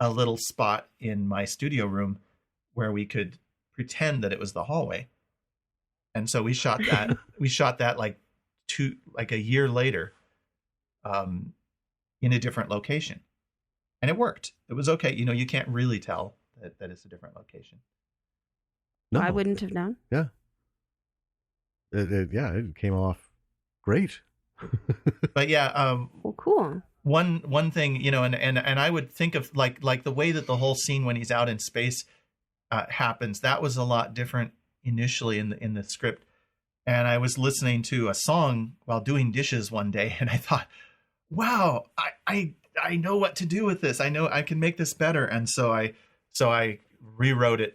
a little spot in my studio room where we could pretend that it was the hallway. And so we shot that. We shot that like a year later, in a different location, and it worked. It was okay. You can't really tell that it's a different location. No, I wouldn't have known. Yeah. It came off great. But yeah. Well, cool. One thing, and I would think of like the way that the whole scene when he's out in space happens. That was a lot different initially in the script. And I was listening to a song while doing dishes one day, and I thought, wow, I know what to do with this. I know I can make this better. And so I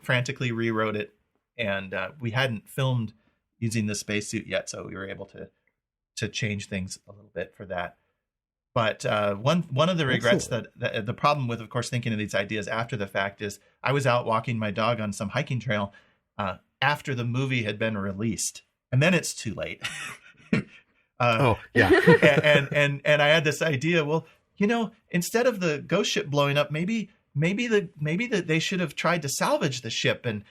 frantically rewrote it. And we hadn't filmed using the spacesuit yet, so we were able to change things a little bit for that. But one of the regrets that the problem with, of course, thinking of these ideas after the fact is I was out walking my dog on some hiking trail, after the movie had been released, and then it's too late. Oh yeah. and I had this idea. Well, instead of the ghost ship blowing up, maybe they should have tried to salvage the ship and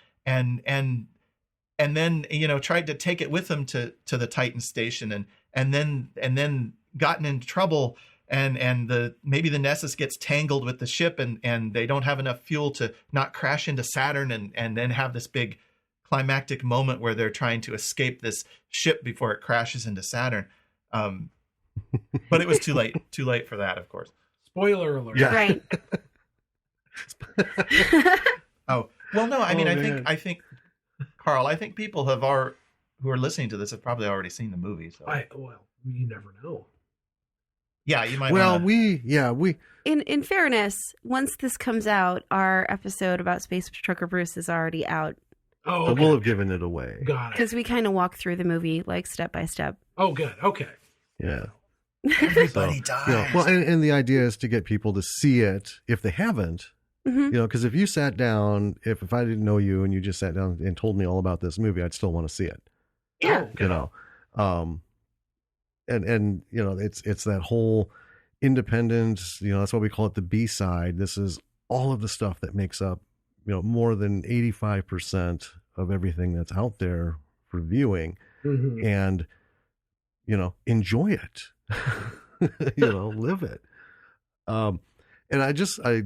then tried to take it with them to the Titan station and then gotten in trouble and maybe the Nessus gets tangled with the ship and they don't have enough fuel to not crash into Saturn and then have this big climactic moment where they're trying to escape this ship before it crashes into Saturn. But it was too late for that, of course. Spoiler alert. Yeah. Right. Oh, well, no, I mean, man. I think, Karl, I think people who are listening to this have probably already seen the movie. So You never know. yeah, you might. Well, wanna... In fairness, once this comes out, our episode about Space Trucker Bruce is already out Oh, So okay. we'll have given it away. Got it. because we kind of walk through the movie like step by step. Oh, good. Okay. Yeah. Everybody So, dies. well, and the idea is to get people to see it if they haven't. Hmm. Because if you sat down, if I didn't know you and you just sat down and told me all about this movie, I'd still want to see it. Yeah. And it's that whole independent, that's why we call it the B-side. This is all of the stuff that makes up, more than 85% of everything that's out there for viewing. Mm-hmm. And, enjoy it, live it. And I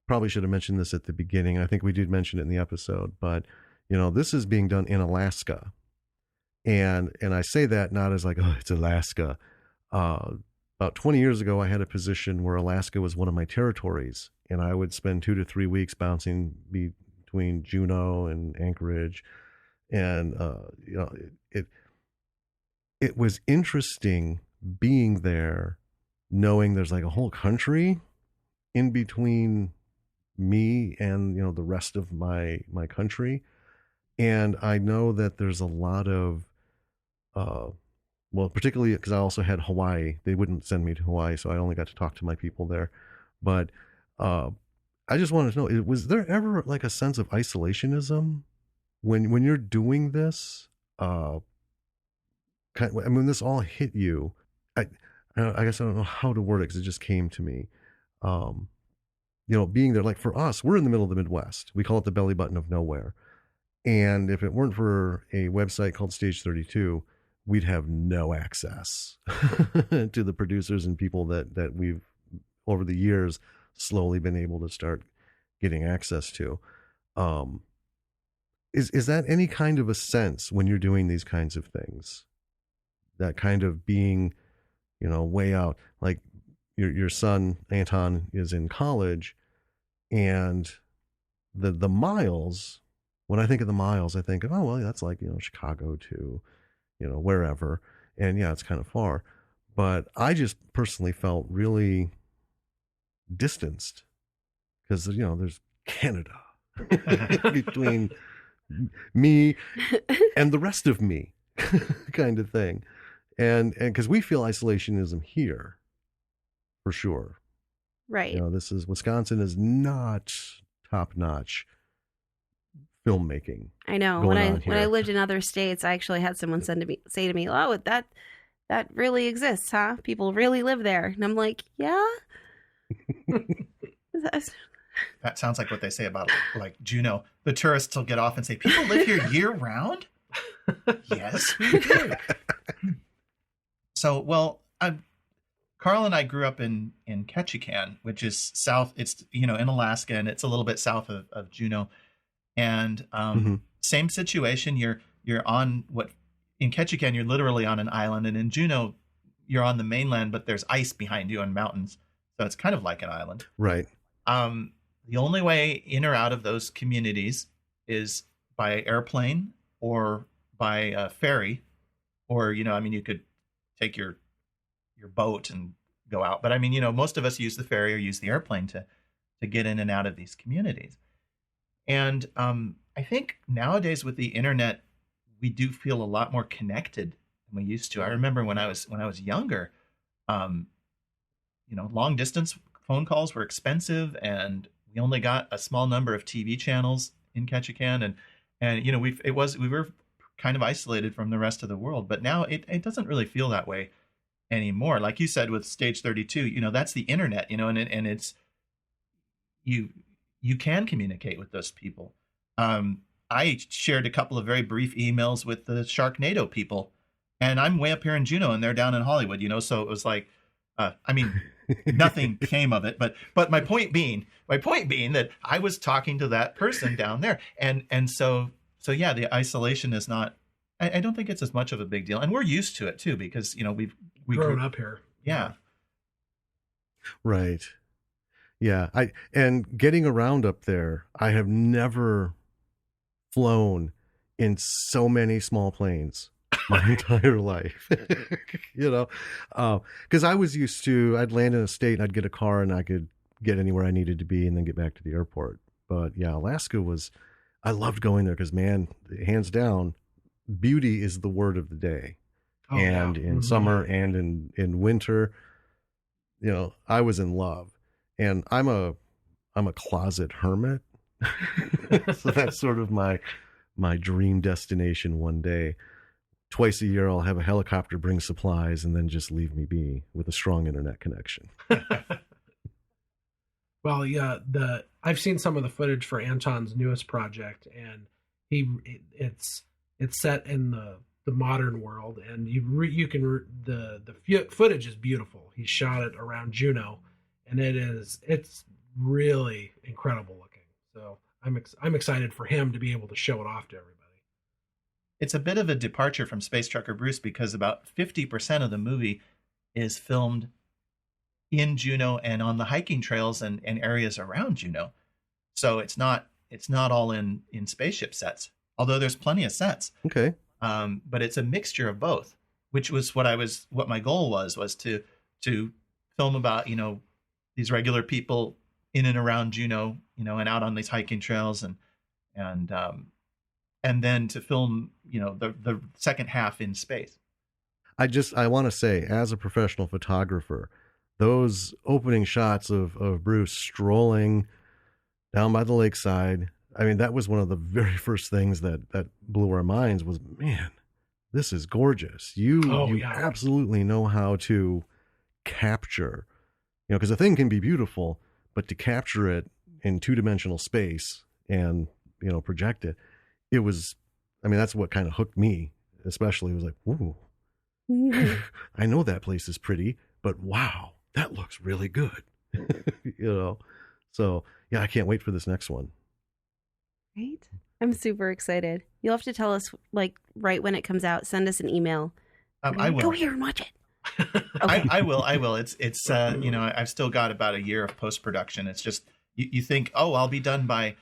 probably should have mentioned this at the beginning. I think we did mention it in the episode, but this is being done in Alaska. And I say that not as like, oh, it's Alaska. About 20 years ago, I had a position where Alaska was one of my territories, and I would spend 2 to 3 weeks bouncing between Juneau and Anchorage. And, it was interesting being there, knowing there's like a whole country in between me and, the rest of my country. And I know that there's a lot of, particularly because I also had Hawaii. They wouldn't send me to Hawaii, so I only got to talk to my people there. But I just wanted to know, was there ever like a sense of isolationism when you're doing this? This all hit you. I guess I don't know how to word it because it just came to me. Being there, like for us, we're in the middle of the Midwest. We call it the belly button of nowhere. And if it weren't for a website called Stage 32, we'd have no access to the producers and people that we've, over the years, slowly been able to start getting access to. Is that any kind of a sense when you're doing these kinds of things? That kind of being, way out, like your son, Anton, is in college, and the miles, when I think of the miles, I think, oh, well, that's like, Chicago to, wherever. And yeah, it's kind of far. But I just personally felt really distanced because, there's Canada between me and the rest of me kind of thing. And because we feel isolationism here for sure. Right. Wisconsin is not top notch filmmaking. I know. When I lived in other states, I actually had someone say to me, "Oh, that really exists, huh? People really live there." And I'm like, "Yeah." That sounds like what they say about like Juneau. The tourists will get off and say, "People live here year round." Yes, we do. So, Karl and I grew up in Ketchikan, which is south. It's in Alaska, and it's a little bit south of Juneau. And same situation. You're on in Ketchikan, you're literally on an island, and in Juneau, you're on the mainland, but there's ice behind you and mountains, so it's kind of like an island. Right. The only way in or out of those communities is by airplane or by ferry, or you could take your boat and go out. But most of us use the ferry or use the airplane to get in and out of these communities. And I think nowadays with the internet, we do feel a lot more connected than we used to. I remember when I was younger, long distance phone calls were expensive, and we only got a small number of TV channels in Ketchikan, And we were kind of isolated from the rest of the world, but now it doesn't really feel that way anymore. Like you said with Stage 32, that's the internet, and it's you can communicate with those people. I shared a couple of very brief emails with the Sharknado people, and I'm way up here in Juneau and they're down in Hollywood, so it was like, nothing came of it, but my point being that I was talking to that person down there, and so yeah, the isolation is not. I don't think it's as much of a big deal, and we're used to it too because we've grown up here. Yeah, right. Yeah, and getting around up there, I have never flown in so many small planes my entire life. Because I was used to, I'd land in a state and I'd get a car and I could get anywhere I needed to be and then get back to the airport. But yeah, Alaska I loved going there because, man, hands down, beauty is the word of the day. Oh, and yeah. In summer and in winter, I was in love. And I'm a closet hermit. So that's sort of my dream destination one day. Twice a year, I'll have a helicopter bring supplies and then just leave me be with a strong internet connection. Well, yeah, I've seen some of the footage for Anton's newest project, and it's set in the modern world, and the footage is beautiful. He shot it around Juneau, and it's really incredible looking. So I'm excited for him to be able to show it off to everybody. It's a bit of a departure from Space Trucker Bruce because about 50% of the movie is filmed in Juneau and on the hiking trails and areas around Juneau. So it's not all in spaceship sets, although there's plenty of sets. Okay. But it's a mixture of both, which was what my goal was to film about, these regular people in and around Juneau, and out on these hiking trails and then to film, the second half in space. I want to say, as a professional photographer, those opening shots of Bruce strolling down by the lakeside, that was one of the very first things that blew our minds was, man, this is gorgeous. You absolutely know how to capture, because a thing can be beautiful, but to capture it in two-dimensional space and, project it, it was, that's what kind of hooked me, especially. It was like, whoa, I know that place is pretty, but wow, that looks really good. So yeah, I can't wait for this next one. Right. I'm super excited. You'll have to tell us right when it comes out. Send us an email. I will go here and watch it. Okay. I will. It's I've still got about a year of post-production. It's just, you think, I'll be done by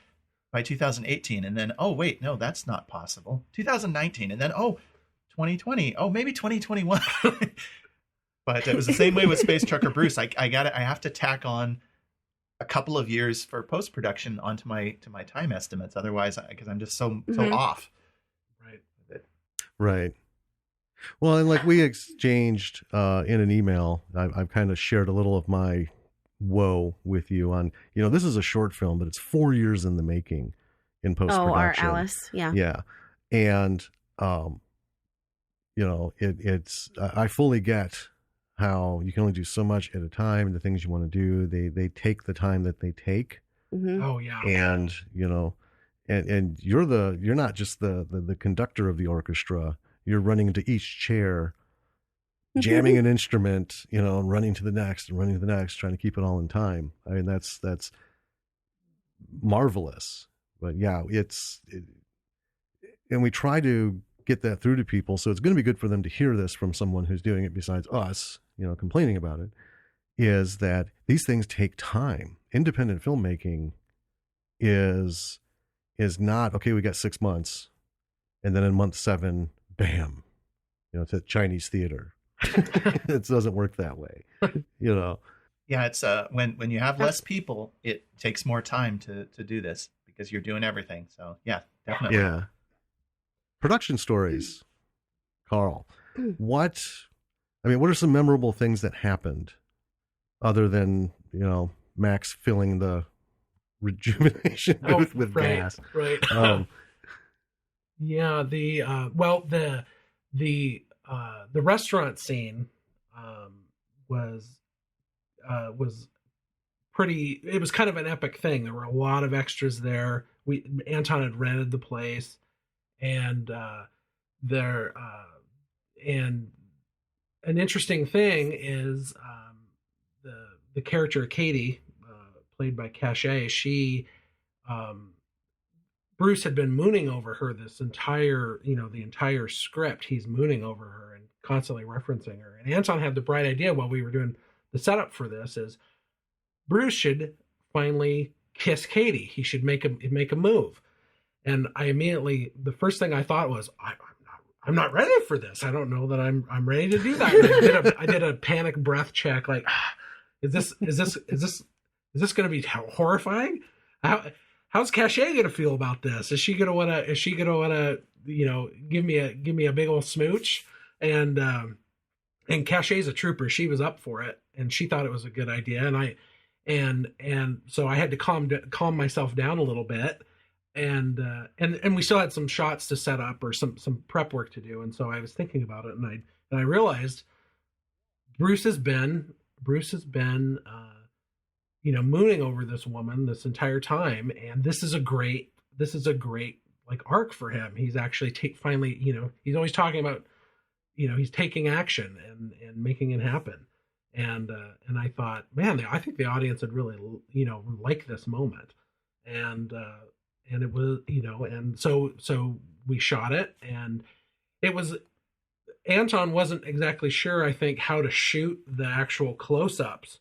2018. And then, wait, no, that's not possible. 2019. And then, 2020. Maybe 2021. But it was the same way with Space Trucker Bruce. I have to tack on a couple of years for post-production onto my time estimates. Otherwise, because I'm just so off. Right. Well, and we exchanged in an email, I've kind of shared a little of my woe with you on, this is a short film, but it's 4 years in the making in post-production. Oh, our Alice. Yeah. Yeah. And, I fully get how you can only do so much at a time and the things you want to do. They take the time that they take. Mm-hmm. Oh yeah. And, and you're not just the conductor of the orchestra. You're running into each chair, jamming an instrument, and running to the next and running to the next, trying to keep it all in time. That's marvelous. But yeah, and we try to get that through to people. So it's going to be good for them to hear this from someone who's doing it besides us, complaining about it, is that these things take time. Independent filmmaking is not, okay, we got 6 months. And then in month 7, bam, it's a Chinese theater. It doesn't work that way, Yeah, it's when you have less people, it takes more time to do this because you're doing everything. So yeah, definitely. Yeah. Production stories, Karl. What are some memorable things that happened other than, Max filling the rejuvenation booth with gas? Right. Yeah, the restaurant scene was pretty. It was kind of an epic thing. There were a lot of extras there. Anton had rented the place, and and an interesting thing is the character Katie, played by Cachet. She Bruce had been mooning over her this entire, the entire script. He's mooning over her and constantly referencing her. And Anton had the bright idea while we were doing the setup for this is Bruce should finally kiss Katie. He should make a move. And I immediately, the first thing I thought was, I'm not ready for this. I don't know that I'm ready to do that. And I did a panic breath check. Like, is this going to be horrifying? How's Cachet going to feel about this? Is she going to want to, give me a big old smooch? And Cachet's a trooper. She was up for it, and she thought it was a good idea. And so I had to calm myself down a little bit. And we still had some shots to set up or some prep work to do. And so I was thinking about it, and I realized Bruce has been mooning over this woman this entire time. And this is a great like arc for him. He's actually finally, he's always talking about, he's taking action and making it happen. And I thought, man, I think the audience would really, like this moment. And it was, and so we shot it, and it was, Anton wasn't exactly sure, I think, how to shoot the actual close-ups.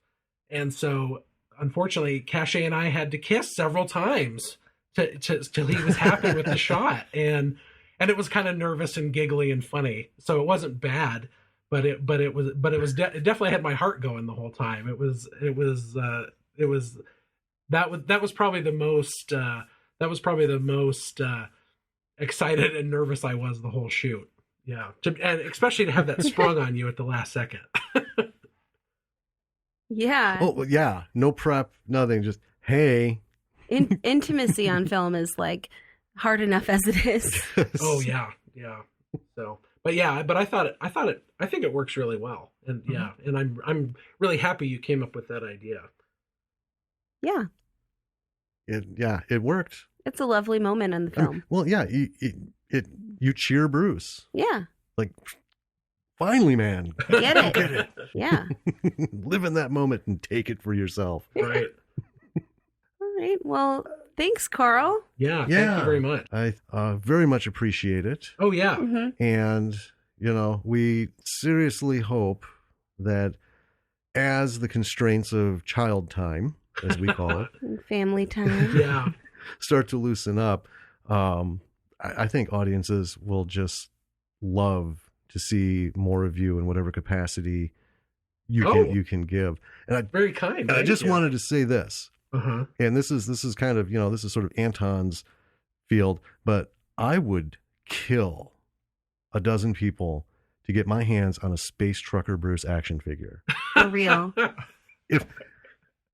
And so, unfortunately, Cachet and I had to kiss several times till he was happy with the shot. And it was kind of nervous and giggly and funny. So it wasn't bad, but it definitely had my heart going the whole time. That was probably the most excited and nervous I was the whole shoot. Yeah. And especially to have that sprung on you at the last second. Yeah. Oh, yeah. No prep, nothing. Just, hey. Intimacy on film is like hard enough as it is. Oh, yeah. Yeah. So, but I think it works really well. And yeah. And I'm really happy you came up with that idea. Yeah. It worked. It's a lovely moment in the film. Well, yeah, you cheer Bruce. Yeah. Like, finally, man. Get it. Get it. Yeah. Live in that moment and take it for yourself. Right. All right. Well, thanks, Karl. Yeah. Thank you very much. I very much appreciate it. Oh, yeah. Mm-hmm. And, we seriously hope that as the constraints of child time, as we call it, family time, yeah, start to loosen up, I think audiences will just love to see more of you in whatever capacity you can give. And very kind. I just wanted to say this, and this is kind of, this is sort of Anton's field, but I would kill a dozen people to get my hands on a Space Trucker Bruce action figure. For real.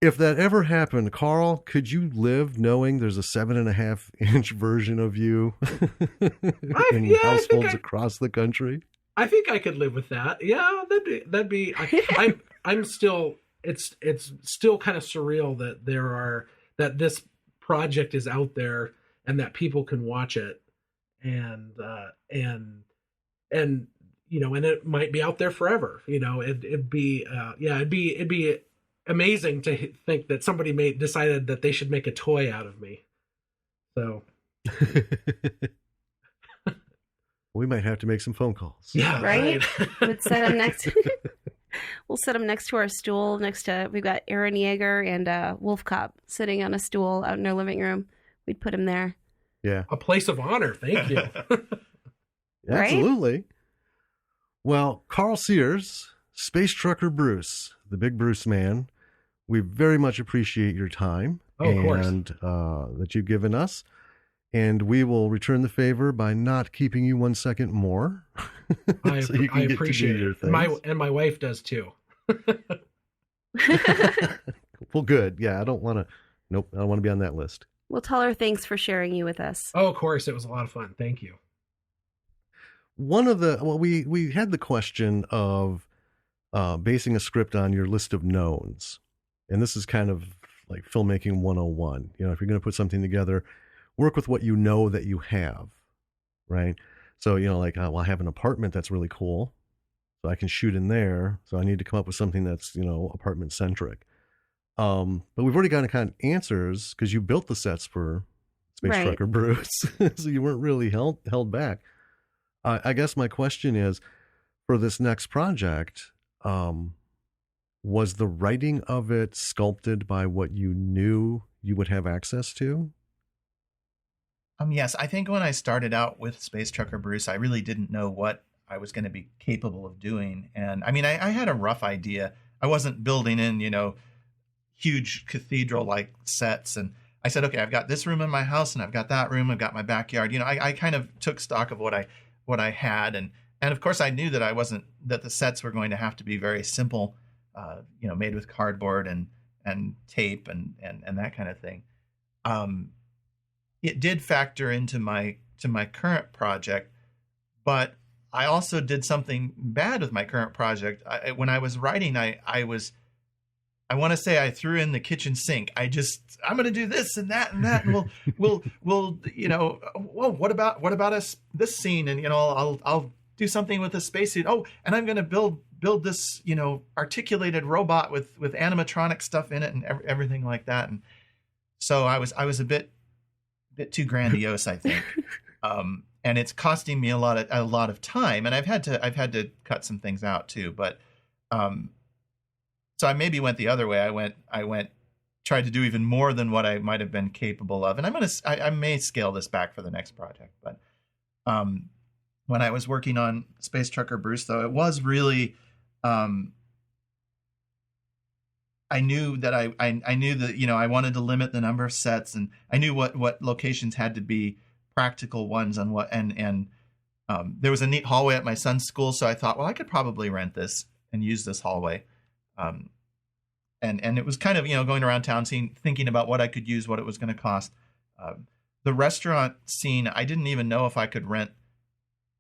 If that ever happened, Karl, could you live knowing there's a 7.5-inch version of you in households across the country? I think I could live with that. Yeah, that'd be. I'm still. It's still kind of surreal that this project is out there and that people can watch it, and it might be out there forever. It'd be amazing to think that somebody decided that they should make a toy out of me. So we might have to make some phone calls. Yeah, right. We'll set them next. We'll set them next to our stool. We've got Aaron Yeager and Wolf Cop sitting on a stool out in our living room. We'd put him there. Yeah, a place of honor. Thank you. Absolutely. Right? Well, Karl Sears, Space Trucker Bruce, the Big Bruce Man. We very much appreciate your time and that you've given us. And we will return the favor by not keeping you 1 second more. I appreciate it. My wife does too. Well, good. Yeah, I don't want to be on that list. We'll tell her thanks for sharing you with us. Oh, of course. It was a lot of fun. Thank you. we had the question of basing a script on your list of knowns. And this is kind of like filmmaking 101. You know, if you're going to put something together, work with what you know that you have, right? So, you know, like, well, I have an apartment that's really cool, so I can shoot in there. So I need to come up with something that's, you know, apartment centric. But we've already gotten kind of answers because you built the sets for Space Right. Trucker Bruce, so you weren't really held back. I guess my question is, for this next project, was the writing of it sculpted by what you knew you would have access to? Yes, I think when I started out with Space Trucker Bruce, I really didn't know what I was going to be capable of doing. And I mean, I had a rough idea. I wasn't building in, you know, huge cathedral-like sets. And I said, okay, I've got this room in my house and I've got that room. I've got my backyard. You know, I kind of took stock of what I had. And of course I knew that that the sets were going to have to be very simple, you know, made with cardboard and tape and that kind of thing. It did factor into my current project, but I also did something bad with my current project. When I was writing, I want to say I threw in the kitchen sink. I'm going to do this and that, and we'll you know, well, what about this scene, and you know, I'll do something with a spacesuit. Oh, and I'm going to build this, you know, articulated robot with animatronic stuff in it and everything like that. And so I was a bit too grandiose, I think. And it's costing me a lot of time, and I've had to cut some things out too. But so I maybe went the other way. I went tried to do even more than what I might have been capable of, and I may scale this back for the next project. But when I was working on Space Trucker Bruce, though, it was really I knew that I knew that, you know, I wanted to limit the number of sets, and I knew what locations had to be practical ones, and there was a neat hallway at my son's school, so I thought, well, I could probably rent this and use this hallway. And it was kind of, you know, going around town thinking about what I could use, what it was going to cost. The restaurant scene, I didn't even know if I could rent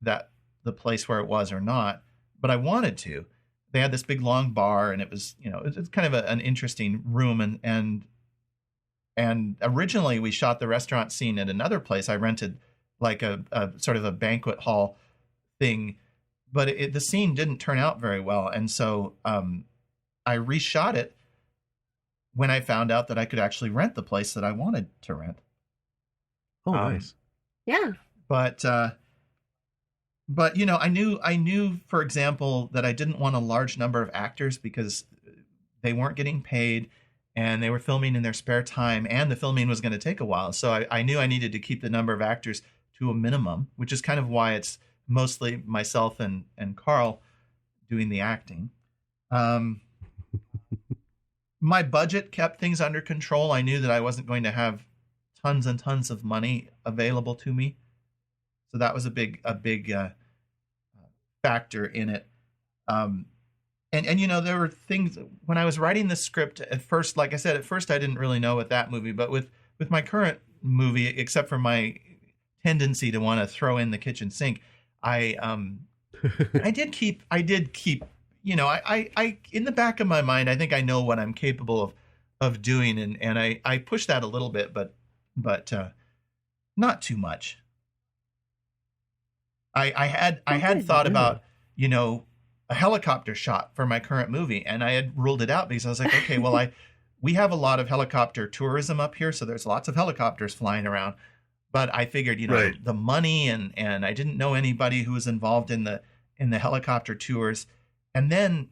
the place where it was or not, but I wanted to. They had this big long bar, and it was, you know, it's kind of an interesting room. And originally we shot the restaurant scene at another place. I rented like a sort of a banquet hall thing, but the scene didn't turn out very well. And so I reshot it when I found out that I could actually rent the place that I wanted to rent. Oh, nice. Yeah. But you know, I knew, for example, that I didn't want a large number of actors because they weren't getting paid, and they were filming in their spare time, and the filming was going to take a while. So I knew I needed to keep the number of actors to a minimum, which is kind of why it's mostly myself and Karl doing the acting. My budget kept things under control. I knew that I wasn't going to have tons and tons of money available to me, so that was a big factor in it. And you know, there were things when I was writing the script at first. Like I said, at first I didn't really know with that movie, but with my current movie, except for my tendency to want to throw in the kitchen sink, I did keep. You know, I in the back of my mind, I think I know what I'm capable of doing, and I pushed that a little bit, but not too much. I had thought about, you know, a helicopter shot for my current movie, and I had ruled it out because I was like, okay, well, we have a lot of helicopter tourism up here, so there's lots of helicopters flying around. But I figured, you know, Right. the money, and I didn't know anybody who was involved in the helicopter tours. And then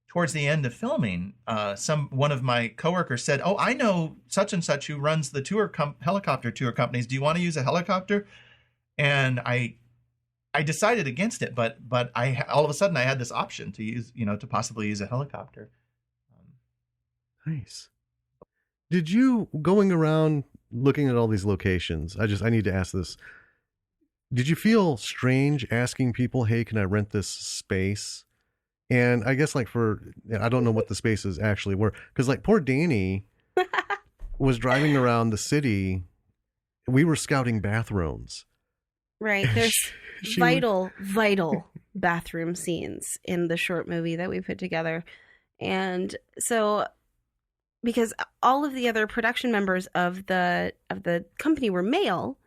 towards the end of filming, one of my coworkers said, "Oh, I know such and such who runs the helicopter tour companies. Do you want to use a helicopter?" And I decided against it, but all of a sudden I had this option to use, you know, to possibly use a helicopter. Nice. Did you, going around looking at all these locations, I need to ask this. Did you feel strange asking people, hey, can I rent this space? And I guess I don't know what the spaces actually were. Because like poor Danny was driving around the city. We were scouting bathrooms. Right. There's She vital bathroom scenes in the short movie that we put together. And so because all of the other production members of the company were male,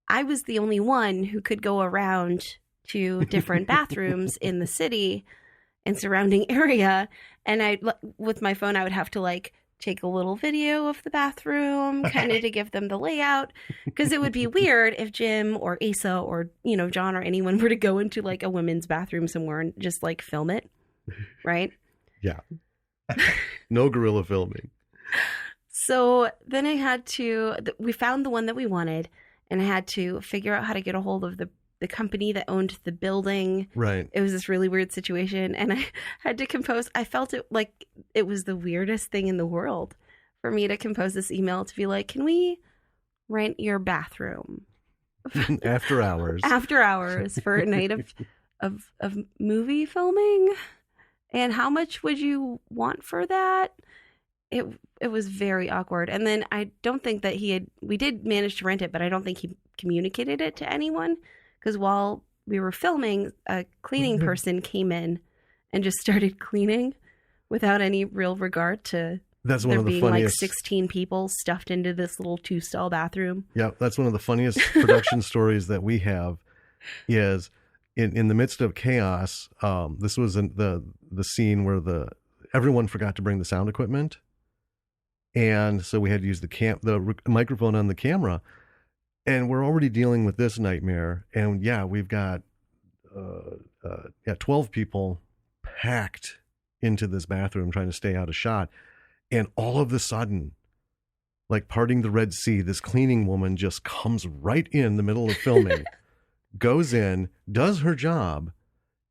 I was the only one who could go around to different bathrooms in the city and surrounding area. And with my phone, I would have to like take a little video of the bathroom kind of to give them the layout, because it would be weird if Jim or Asa or, you know, John or anyone were to go into like a women's bathroom somewhere and just like film it. Right. Yeah. No guerrilla filming. So then I had to, we found the one that we wanted, and I had to figure out how to get a hold of the company that owned the building. Right. It was this really weird situation, and I had to compose. I felt it like it was the weirdest thing in the world for me to compose this email to be like, can we rent your bathroom After hours. after hours for a night of movie filming? And how much would you want for that? It was very awkward. And then I don't think that we did manage to rent it, but I don't think he communicated it to anyone. Because while we were filming, a cleaning person came in and just started cleaning without any real regard to That's one there of the being funniest. like 16 people stuffed into this little 2-stall bathroom. Yeah, that's one of the funniest production stories that we have. Is in the midst of chaos. This was the scene where everyone forgot to bring the sound equipment, and so we had to use the microphone on the camera. And we're already dealing with this nightmare. And yeah, we've got 12 people packed into this bathroom trying to stay out of shot. And all of a sudden, like parting the Red Sea, this cleaning woman just comes right in the middle of filming, goes in, does her job,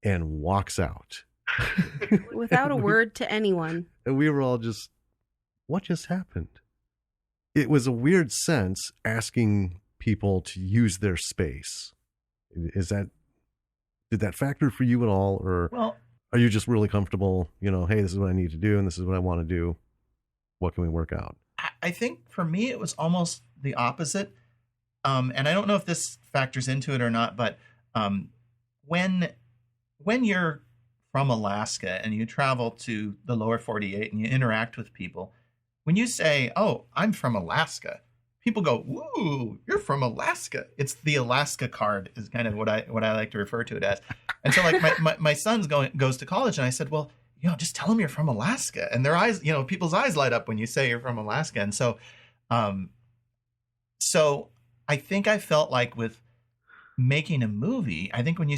and walks out. Without a word to anyone. And we were all just, what just happened? It was a weird sense asking people to use their space. Did that factor for you at all, or are you just really comfortable, you know, hey, this is what I need to do and this is what I want to do, what can we work out? I think for me it was almost the opposite, and I don't know if this factors into it or not, but when you're from Alaska and you travel to the lower 48 and you interact with people, when you say, oh, I'm from Alaska, people go, "Ooh, you're from Alaska." It's the Alaska card is kind of what I like to refer to it as. And so, like my son's goes to college, and I said, "Well, you know, just tell them you're from Alaska." And their eyes, you know, people's eyes light up when you say you're from Alaska. And so, so I think I felt like with making a movie, I think when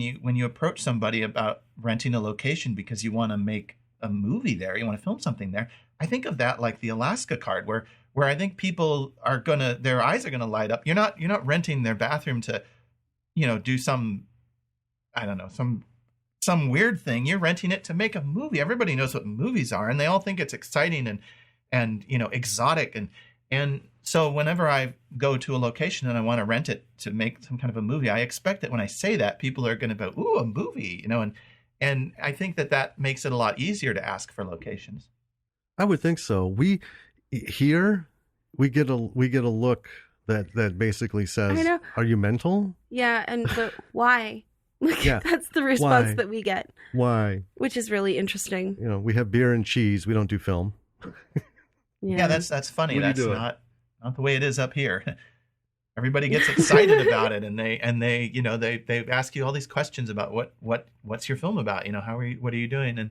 you approach somebody about renting a location because you want to make a movie there, you want to film something there, I think of that like the Alaska card, where I think people are their eyes are gonna light up. You're not renting their bathroom to, you know, do some, I don't know, some weird thing. You're renting it to make a movie. Everybody knows what movies are, and they all think it's exciting and you know, exotic. And so whenever I go to a location and I want to rent it to make some kind of a movie, I expect that when I say that, people are going to go, "Ooh, a movie," you know, and I think that makes it a lot easier to ask for locations. I would think so. We get a look that basically says, I know. "Are you mental?" Yeah, and why? Like, Yeah. that's the response Why? that we get, Why? which is really interesting. You know, we have beer and cheese. We don't do film. Yeah, that's funny. What are you That's doing? not the way it is up here. Everybody gets excited about it, and they you know they ask you all these questions about what's your film about? You know, what are you doing? And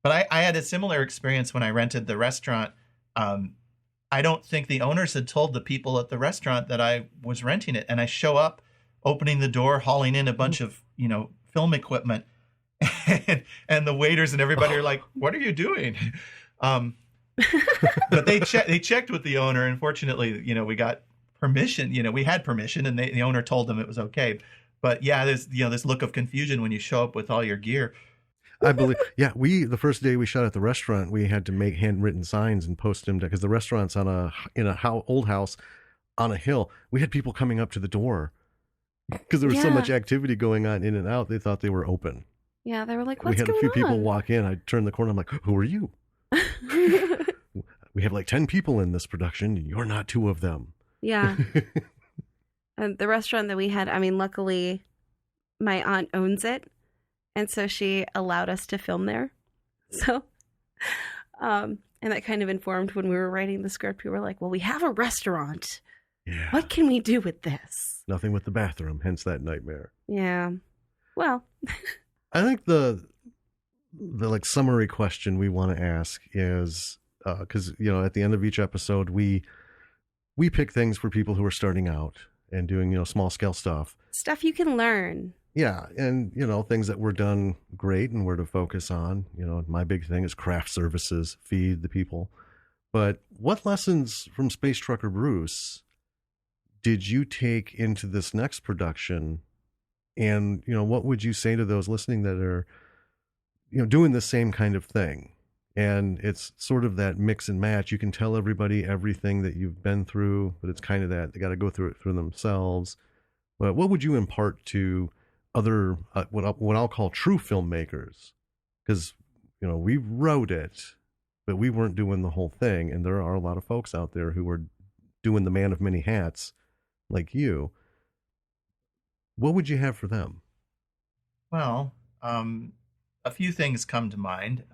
but I had a similar experience when I rented the restaurant. I don't think the owners had told the people at the restaurant that I was renting it, and I show up, opening the door, hauling in a bunch of, you know, film equipment, and the waiters and everybody are like, "What are you doing?" But they checked with the owner, and fortunately, you know, we got permission. You know, we had permission, and the owner told them it was okay. But yeah, there's, you know, this look of confusion when you show up with all your gear. I believe. Yeah, the first day we shot at the restaurant, we had to make handwritten signs and post them because the restaurant's in a old house on a hill. We had people coming up to the door because there was so Yeah. much activity going on in and out. They thought they were open. Yeah, they were like, We "What's had a going few on?" people walk in. I turned the corner. I'm like, "Who are you?" We have like 10 people in this production. You're not two of them. Yeah. The restaurant that we had, I mean, luckily my aunt owns it. And so she allowed us to film there. So, and that kind of informed when we were writing the script. We were like, well, we have a restaurant. Yeah. What can we do with this? Nothing with the bathroom, hence that nightmare. Yeah. Well, I think the like summary question we want to ask is, because, you know, at the end of each episode, we pick things for people who are starting out and doing, you know, small scale stuff. stuff you can learn. Yeah. And, you know, things that were done great and where to focus on. You know, my big thing is craft services, feed the people. But what lessons from Space Trucker Bruce did you take into this next production? And, you know, what would you say to those listening that are, you know, doing the same kind of thing? And it's sort of that mix and match. You can tell everybody everything that you've been through, but it's kind of that they got to go through it for themselves. But what would you impart to other, what I'll call true filmmakers? Because, you know, we wrote it, but we weren't doing the whole thing. And there are a lot of folks out there who are doing the man of many hats like you. What would you have for them? Well, a few things come to mind.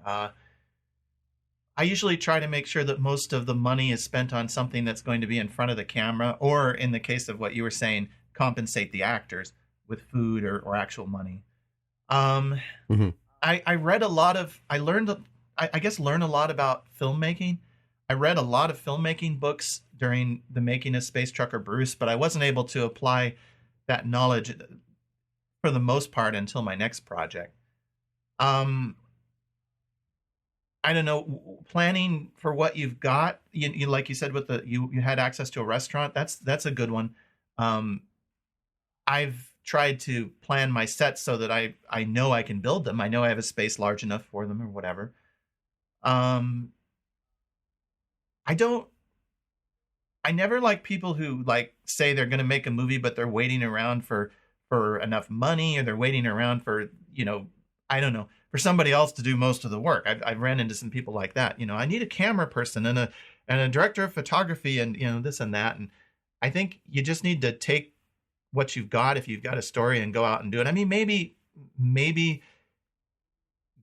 I usually try to make sure that most of the money is spent on something that's going to be in front of the camera, or in the case of what you were saying, compensate the actors with food or actual money. Mm-hmm. I read a lot of, I guess learn a lot about filmmaking. I read a lot of filmmaking books during the making of Space Trucker Bruce, but I wasn't able to apply that knowledge for the most part until my next project. I don't know, planning for what you've got. You like you said with you had access to a restaurant. That's a good one. I've tried to plan my sets so that I know I can build them. I know I have a space large enough for them or whatever. I never like people who like say they're going to make a movie, but they're waiting around for enough money, or they're waiting around for, you know, I don't know, for somebody else to do most of the work. I've ran into some people like that. You know, I need a camera person and a director of photography and, you know, this and that. And I think you just need to take what you've got, if you've got a story, and go out and do it. I mean, maybe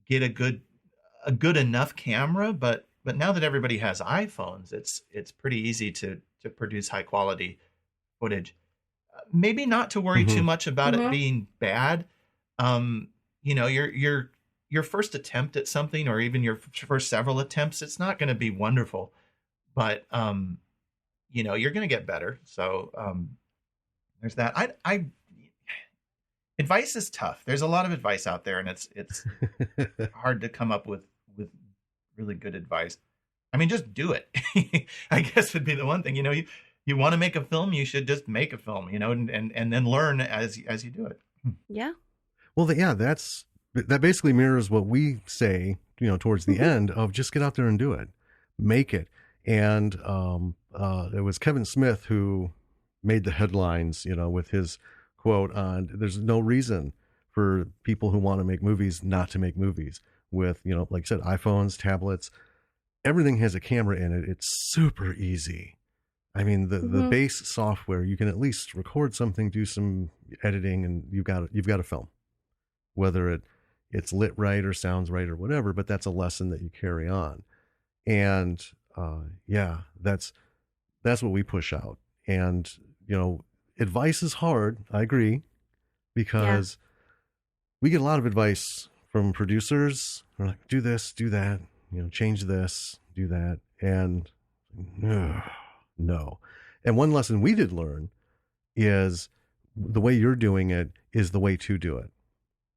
get a good enough camera, but now that everybody has iPhones, it's pretty easy to produce high quality footage. Maybe not to worry too much about it being bad. You know, your first attempt at something, or even your first several attempts, it's not going to be wonderful, but you know, you're going to get better. So there's that. Advice is tough. There's a lot of advice out there, and it's hard to come up with really good advice. I mean, just do it. I guess would be the one thing. You know, you want to make a film, you should just make a film, you know, and then learn as you do it. Yeah. Well, that basically mirrors what we say, you know, towards the end of just get out there and do it, make it. And it was Kevin Smith who made the headlines, you know, with his quote on, there's no reason for people who want to make movies not to make movies with, you know, like I said, iPhones, tablets, everything has a camera in it. It's super easy. I mean, the base software, you can at least record something, do some editing, and you've got a film, whether it's lit right or sounds right or whatever, but that's a lesson that you carry on. And yeah, that's what we push out. And, you know, advice is hard. I agree, because we get a lot of advice from producers. They're like, do this, do that, you know, change this, do that. And no. And one lesson we did learn is the way you're doing it is the way to do it.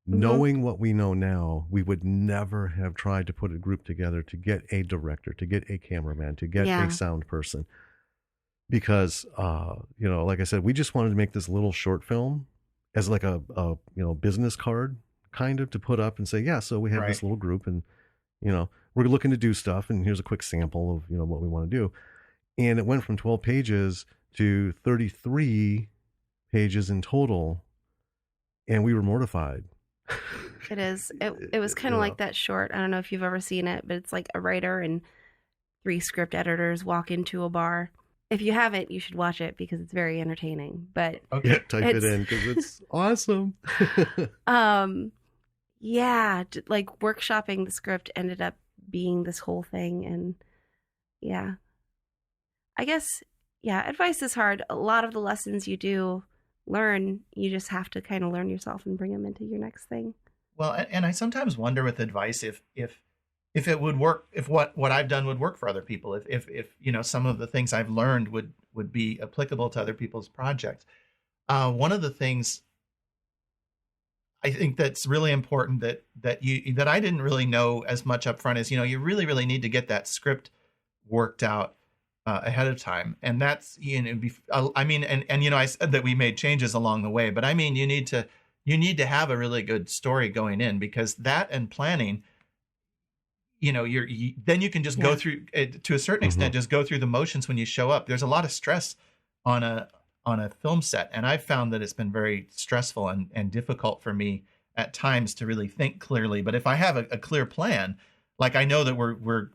Knowing what we know now, we would never have tried to put a group together to get a director, to get a cameraman, to get a sound person. Because, you know, like I said, we just wanted to make this little short film as like a you know, business card kind of to put up and say, yeah, so we have this little group, and, you know, we're looking to do stuff, and here's a quick sample of, you know, what we want to do. And it went from 12 pages to 33 pages in total, and we were mortified. It is. It was kind of like that short. I don't know if you've ever seen it, but it's like a writer and 3 script editors walk into a bar, If you haven't, you should watch it because it's very entertaining. But Okay. Yeah, type it in because it's awesome. yeah, like workshopping the script ended up being this whole thing. And yeah, I guess, yeah, advice is hard. A lot of the lessons you do learn, you just have to kind of learn yourself and bring them into your next thing. Well, and I sometimes wonder with advice if it would work, if what I've done would work for other people, if some of the things I've learned would be applicable to other people's projects. One of the things I think that's really important that I didn't really know as much up front is, you really need to get that script worked out ahead of time. And that's, I said that we made changes along the way, but I mean, you need to have a really good story going in, because that and planning, then you can just go through to a certain extent, just go through the motions when you show up. There's a lot of stress on a film set, and I've found that it's been very stressful and difficult for me at times to really think clearly. But if I have a clear plan, like I know that we're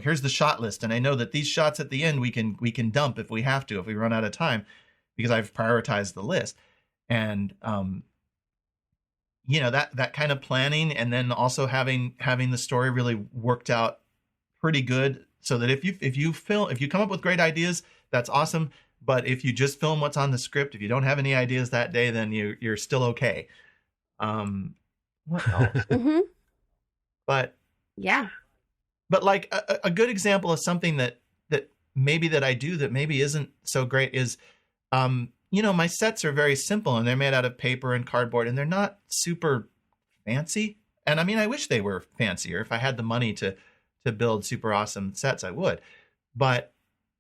here's the shot list, and I know that these shots at the end we can dump if we have to, if we run out of time, because I've prioritized the list. And that kind of planning, and then also having the story really worked out pretty good, so that if you come up with great ideas, that's awesome. But if you just film what's on the script, if you don't have any ideas that day, then you're still okay. What else? But yeah, but like a good example of something that I do that maybe isn't so great is, my sets are very simple, and they're made out of paper and cardboard, and they're not super fancy. And I mean, I wish they were fancier. If I had the money to build super awesome sets, I would. But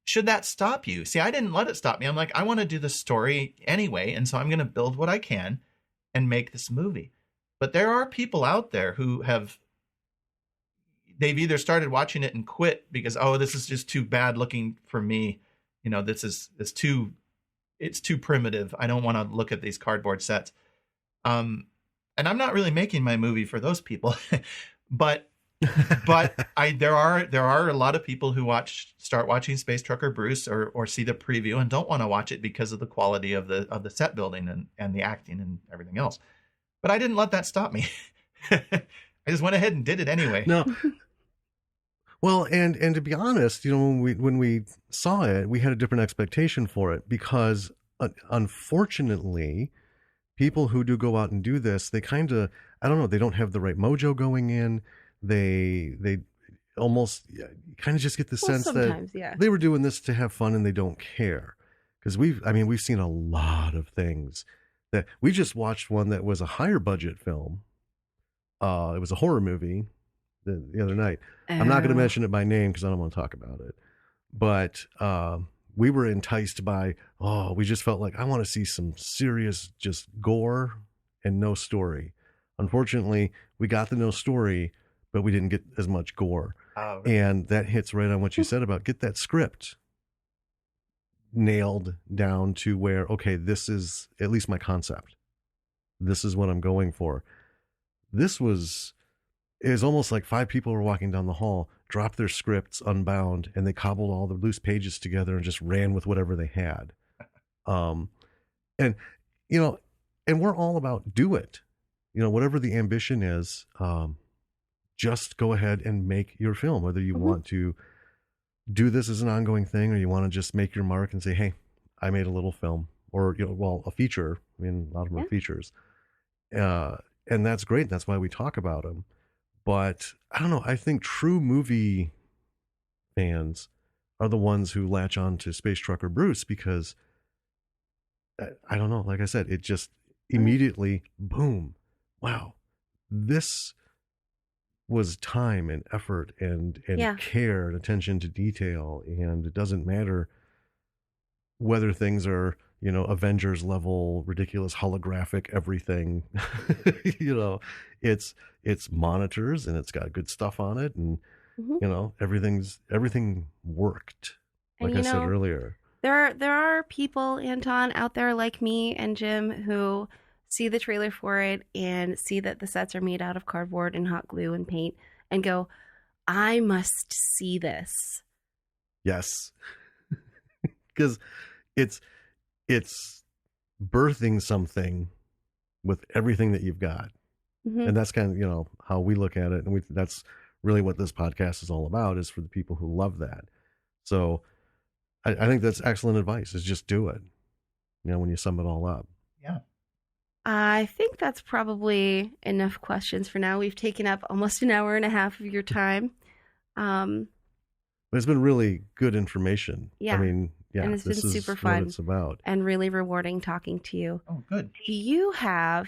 should that stop you? See, I didn't let it stop me. I'm like, I want to do the story anyway, and so I'm going to build what I can and make this movie. But there are people out there who they've either started watching it and quit because, oh, this is just too bad looking for me. It's too primitive. I don't want to look at these cardboard sets. And I'm not really making my movie for those people, but there are a lot of people who start watching Space Trucker Bruce or see the preview and don't want to watch it because of the quality of the set building and the acting and everything else. But I didn't let that stop me. I just went ahead and did it anyway. No. Well, and to be honest, when we saw it, we had a different expectation for it, because unfortunately, people who do go out and do this, they kind of, I don't know, they don't have the right mojo going in. They almost kind of just get the sense that they were doing this to have fun and they don't care. Because we've seen a lot of things that we just watched. One that was a higher budget film. It was a horror movie the other night. I'm not going to mention it by name because I don't want to talk about it. But we were enticed by, we just felt like, I want to see some serious just gore and no story. Unfortunately, we got the no story, but we didn't get as much gore. Oh, right. And that hits right on what you said about get that script nailed down to where, okay, this is at least my concept. This is what I'm going for. It was almost like 5 people were walking down the hall, dropped their scripts unbound, and they cobbled all the loose pages together and just ran with whatever they had. And we're all about do it. Whatever the ambition is, just go ahead and make your film, whether you want to do this as an ongoing thing or you want to just make your mark and say, hey, I made a little film, or, a feature. I mean, a lot of them are features. And that's great. That's why we talk about them. But I don't know. I think true movie fans are the ones who latch on to Space Trucker Bruce because, I don't know, like I said, it just immediately, boom, wow, this was time and effort and care and attention to detail. And it doesn't matter whether things are, Avengers level, ridiculous, holographic, everything. It's monitors and it's got good stuff on it, and everything worked. Like I said earlier, there are people, Anton, out there like me and Jim who see the trailer for it and see that the sets are made out of cardboard and hot glue and paint and go, I must see this. Yes. because it's birthing something with everything that you've got. Mhm. And that's kind of, how we look at it. And that's really what this podcast is all about, is for the people who love that. So I think that's excellent advice, is just do it, when you sum it all up. Yeah. I think that's probably enough questions for now. We've taken up almost an hour and a half of your time. But it's been really good information. Yeah. I mean, yeah, And it's been this is super what fun. it's about. And really rewarding talking to you. Oh, good. Do you have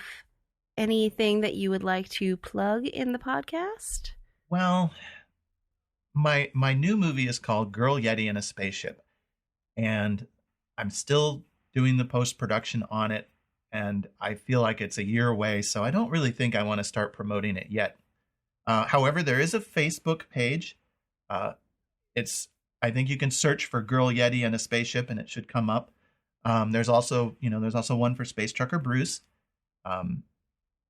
anything that you would like to plug in the podcast? Well, my new movie is called Girl Yeti in a Spaceship, and I'm still doing the post-production on it, and I feel like it's a year away, so I don't really think I want to start promoting it yet. However, there is a Facebook page. I think you can search for Girl Yeti in a Spaceship, and it should come up. There's also one for Space Trucker Bruce.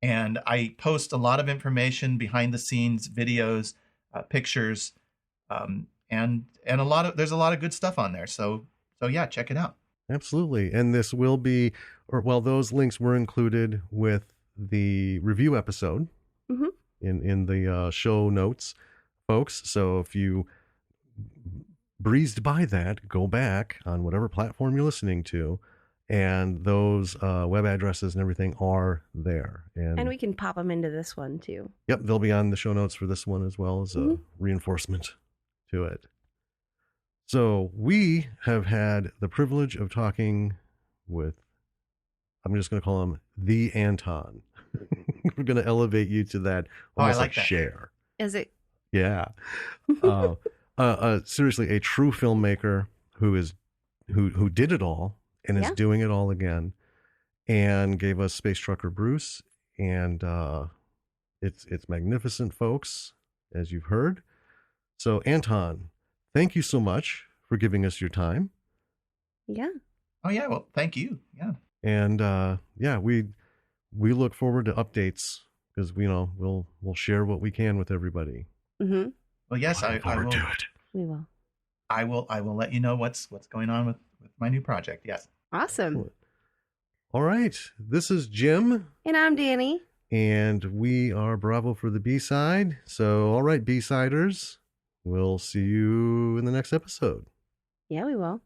And I post a lot of information, behind the scenes videos, pictures, and there's a lot of good stuff on there. So yeah, check it out. Absolutely. And this will be, those links were included with the review episode Mhm. in the show notes, folks. So if you breezed by that, go back on whatever platform you're listening to, and those web addresses and everything are there. And we can pop them into this one too. Yep, they'll be on the show notes for this one, as well as a reinforcement to it. So we have had the privilege of talking with, I'm just going to call him the Anton. We're going to elevate you to that almost I like that. share. Is it? Yeah. Seriously, a true filmmaker who did it all and is doing it all again, and gave us Space Trucker Bruce, and it's magnificent, folks, as you've heard. So Anton, thank you so much for giving us your time. Yeah. Oh yeah, well, thank you. Yeah. And we look forward to updates, because we'll share what we can with everybody. Mm-hmm. Well, yes, I will. Do it. We will. I will let you know what's going on with my new project. Yes. Awesome. All right. This is Jim. And I'm Danny. And we are Bravo for the B-side. So, all right, B-siders, we'll see you in the next episode. Yeah, we will.